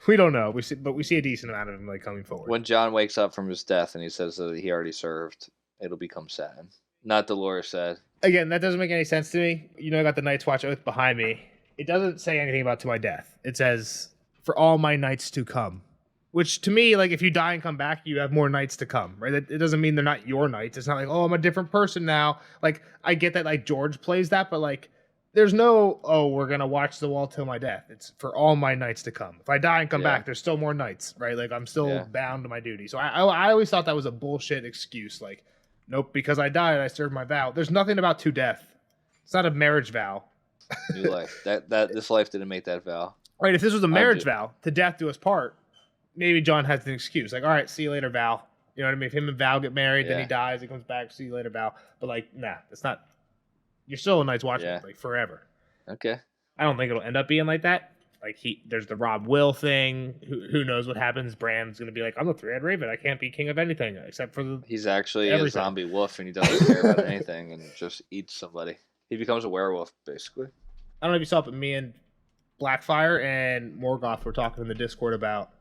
We don't know. We see a decent amount of him, like, coming forward. When Jon wakes up from his death and he says that he already served, it'll become Satin. Not Dolores said. Again, that doesn't make any sense to me. You know, I got the Night's Watch oath behind me. It doesn't say anything about to my death. It says, for all my nights to come. Which, to me, like, if you die and come back, you have more nights to come, right? It doesn't mean they're not your nights. It's not like, oh, I'm a different person now. Like, I get that, like, George plays that, but, like, there's no, oh, we're going to watch the wall till my death. It's for all my nights to come. If I die and come back, there's still more nights, right? Like, I'm still bound to my duty. So I always thought that was a bullshit excuse. Like, nope, because I died, I served my vow. There's nothing about to death. It's not a marriage vow. New life. This life didn't make that vow. Right, if this was a marriage vow, to death do us part, maybe Jon has an excuse. Like, all right, see you later, Val. You know what I mean? If him and Val get married, then he dies, he comes back, see you later, Val. But, like, nah, it's not. You're still a Night's Watchman, like, forever. Okay. I don't think it'll end up being like that. Like, there's the Robb Will thing. Who knows what happens? Bran's gonna be like, I'm the three-eyed raven. I can't be king of anything except for the. He's actually a zombie wolf, and he doesn't care about anything, and just eats somebody. He becomes a werewolf, basically. I don't know if you saw it, but me and Blackfire and Morgoth were talking in the Discord about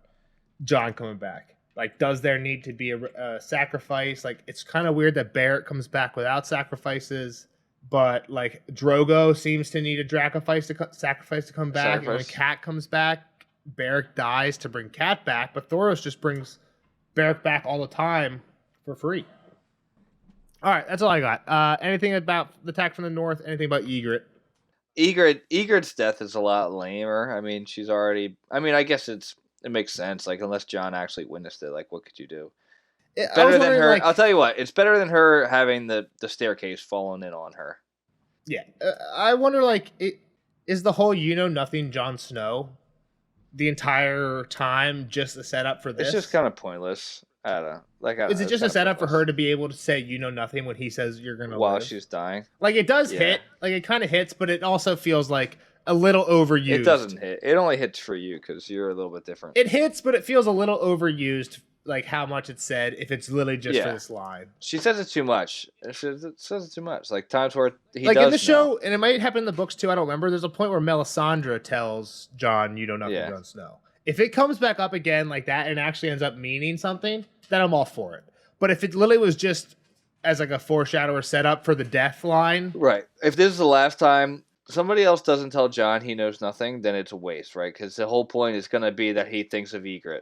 Jon coming back. Like, does there need to be a sacrifice? Like, it's kind of weird that Barrett comes back without sacrifices, but, like, Drogo seems to need a sacrifice to come back. And when Cat comes back, Beric dies to bring Cat back, but Thoros just brings Beric back all the time for free. All right, that's all I got. Anything about the Attack from the North? Anything about Ygritte? Ygritte's death is a lot lamer. I mean, she's already. I mean, I guess it makes sense. Like, unless Jon actually witnessed it, like, what could you do? Better than her. Like, I'll tell you what. It's better than her having the staircase falling in on her. Yeah, I wonder. Like, is the whole nothing Jon Snow the entire time just a setup for this? It's just kind of pointless. I don't know. Like, is it just a setup for her to be able to say nothing when he says you're gonna while live? She's dying? Like, it does hit. Like, it kind of hits, but it also feels like, a little overused. It doesn't hit. It only hits for you because you're a little bit different. It hits, but it feels a little overused, like how much it's said, if it's literally just for this line. She says it too much. She says it too much. Like times where he like does in the show, know. and it might happen in the books too, I don't remember, there's a point where Melisandre tells Jon, you know nothing, Jon Snow. If it comes back up again like that and actually ends up meaning something, then I'm all for it. But if it literally was just as like a foreshadow or setup for the death line. Right. If this is the last time somebody else doesn't tell Jon he knows nothing, then it's a waste, right? Because the whole point is going to be that he thinks of Ygritte.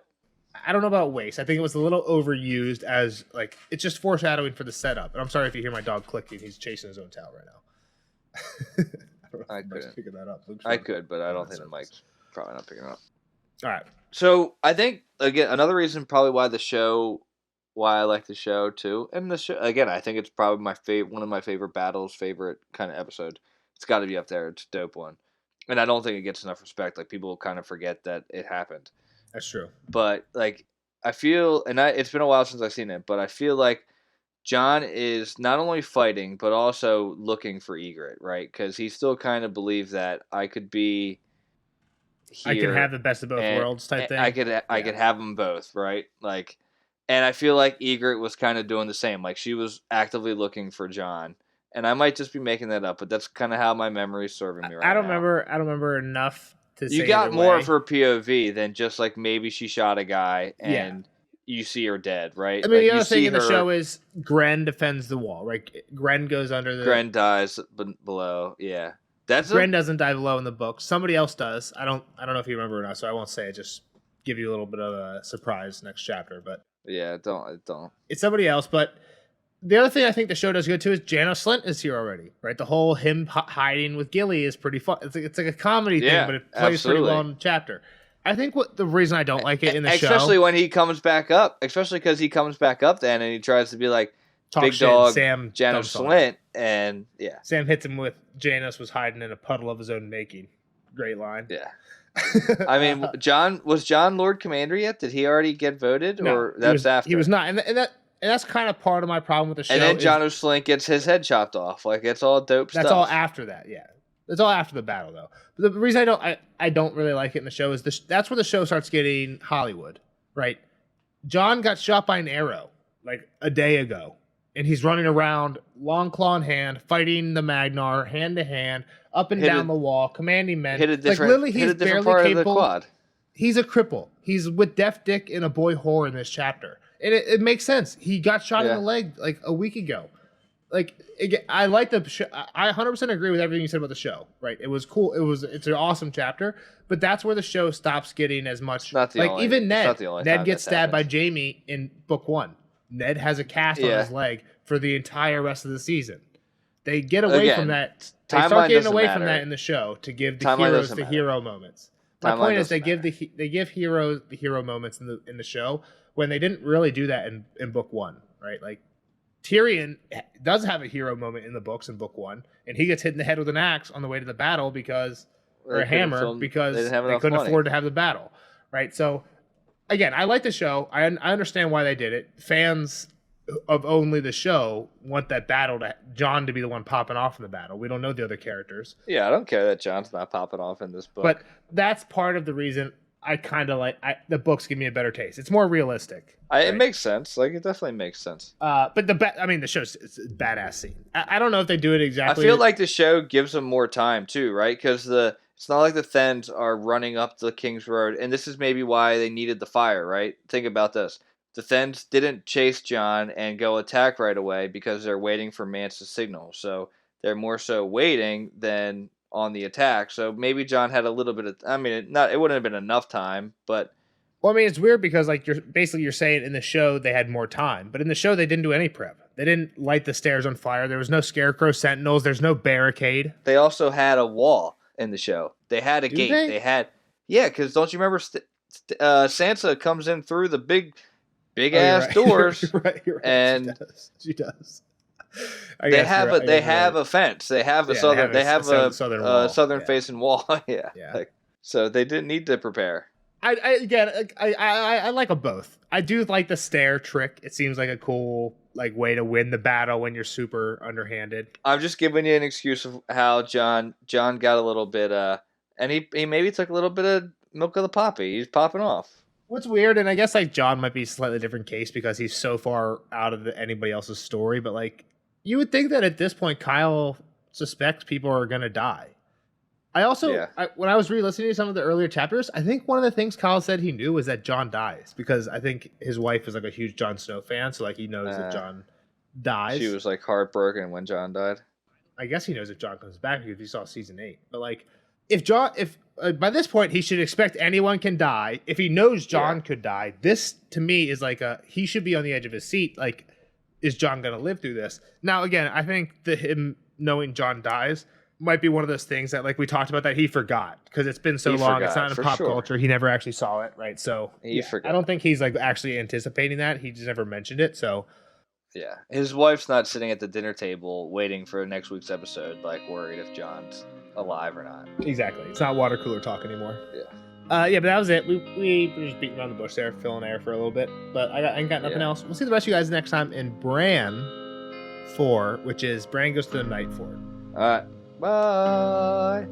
I don't know about waste. I think it was a little overused as like it's just foreshadowing for the setup. And I'm sorry if you hear my dog clicking. He's chasing his own tail right now. I couldn't picking that up. I could, but I don't think the mic's probably not picking it up. All right. So I think again another reason probably why I like the show too, and the show again I think it's probably one of my favorite battles, favorite kind of episode. It's got to be up there. It's a dope one, and I don't think it gets enough respect. Like people kind of forget that it happened. That's true. But like I feel, and it's been a while since I've seen it, but I feel like Jon is not only fighting but also looking for Ygritte, right? Because he still kind of believes that I could be. Here, I can have the best of both worlds type thing. I could have them both, right? Like, and I feel like Ygritte was kind of doing the same. Like she was actively looking for Jon, and I might just be making that up, but that's kind of how my memory is serving me right now. I don't remember enough to say. You got more of her POV than just like maybe she shot a guy and you see her dead, right? I mean, like, the other thing in the show is Gren defends the wall, right? Gren goes under the. Gren dies below, yeah. Gren doesn't die below in the book. Somebody else does. I don't know if you remember or not, so I won't say it. Just give you a little bit of a surprise next chapter. But yeah, don't. It's somebody else. But the other thing I think the show does good too is Janos Slynt is here already, right? The whole him hiding with Gilly is pretty fun. It's like a comedy thing, but it plays pretty well in the chapter. I think the reason I don't like it in the show, especially when he comes back up, especially because he comes back up then and he tries to be like. Big dog, Sam Janos Slynt, and Sam hits him with Janos was hiding in a puddle of his own making. Great line. Yeah. I mean, was Jon Lord Commander yet? Did he already get voted, or that's after? He was not, and that's kind of part of my problem with the show. And then Janos Slynt gets his head chopped off. Like it's all dope stuff. That's all after that. Yeah, that's all after the battle though. But the reason I don't really like it in the show is that's where the show starts getting Hollywood, right? Jon got shot by an arrow like a day ago. And he's running around, long claw in hand, fighting the Magnar, hand to hand, up and down the wall, commanding men. Literally, he's barely capable. He's a cripple. He's with Deaf Dick and a boy whore in this chapter. And it makes sense. He got shot in the leg like a week ago. Like, I like the show. I 100% agree with everything you said about the show, right? It was cool. It's an awesome chapter. But that's where the show stops getting as much. Even Ned gets stabbed by Jaime in book 1. Ned has a cast on his leg for the entire rest of the season. They get away from that. They start getting away from that in the show to give the heroes the hero moments. My point is they give heroes the hero moments in the show when they didn't really do that in book 1, right? Like Tyrion does have a hero moment in the books in book 1, and he gets hit in the head with an axe on the way to the battle or a hammer because they couldn't afford to have the battle, right? So. Again, I like the show. I understand why they did it. Fans of only the show want that battle Jon to be the one popping off in the battle. We don't know the other characters. Yeah, I don't care that Jon's not popping off in this book. But that's part of the reason I kind of like the books give me a better taste. It's more realistic. Right? It makes sense. Like it definitely makes sense. But the show's it's a badass scene. I don't know if they do it exactly. I feel like the show gives them more time too, right? Because it's not like the Thenns are running up the King's Road, and this is maybe why they needed the fire, right? Think about this. The Thenns didn't chase Jon and go attack right away because they're waiting for Mance's signal. So they're more so waiting than on the attack. So maybe Jon had a little bit of... I mean, it wouldn't have been enough time, but... Well, I mean, it's weird because like you're saying in the show they had more time, but in the show they didn't do any prep. They didn't light the stairs on fire. There was no scarecrow sentinels. There's no barricade. They also had a wall in the show. They had a gate. They had... Yeah, because don't you remember Sansa comes in through the big ass doors, you're right. And she does. They have a fence. They have a southern facing wall. Yeah. So they didn't need to prepare. I like them both. I do like the stare trick. It seems like a cool way to win the battle when you're super underhanded. I'm just giving you an excuse of how Jon got a little bit And he maybe took a little bit of milk of the poppy. He's popping off. What's weird, and I guess like John might be a slightly different case because he's so far out of anybody else's story, but like you would think that at this point Kyle suspects people are gonna die. I also, when I was re-listening to some of the earlier chapters, I think one of the things Kyle said he knew was that John dies because I think his wife is like a huge Jon Snow fan, so like he knows that John dies. She was like heartbroken when John died. I guess he knows if John comes back because he saw season 8. But like, if by this point he should expect anyone can die. If he knows John could die, this to me is like he should be on the edge of his seat. Like, is John gonna live through this? Now again, I think him knowing John dies might be one of those things that, like we talked about, that he forgot because it's been so long. It's not in pop culture. He never actually saw it, right? So he forgot. I don't think he's like actually anticipating that. He just never mentioned it. So yeah, his wife's not sitting at the dinner table waiting for next week's episode, like worried if John's alive or not. Exactly. It's not water cooler talk anymore. Yeah. Yeah, but that was it. We were just beating around the bush there, filling air for a little bit. But I ain't got nothing else. We'll see the rest of you guys next time in Bran 4, which is Bran goes to the Night Fort. All right. Bye.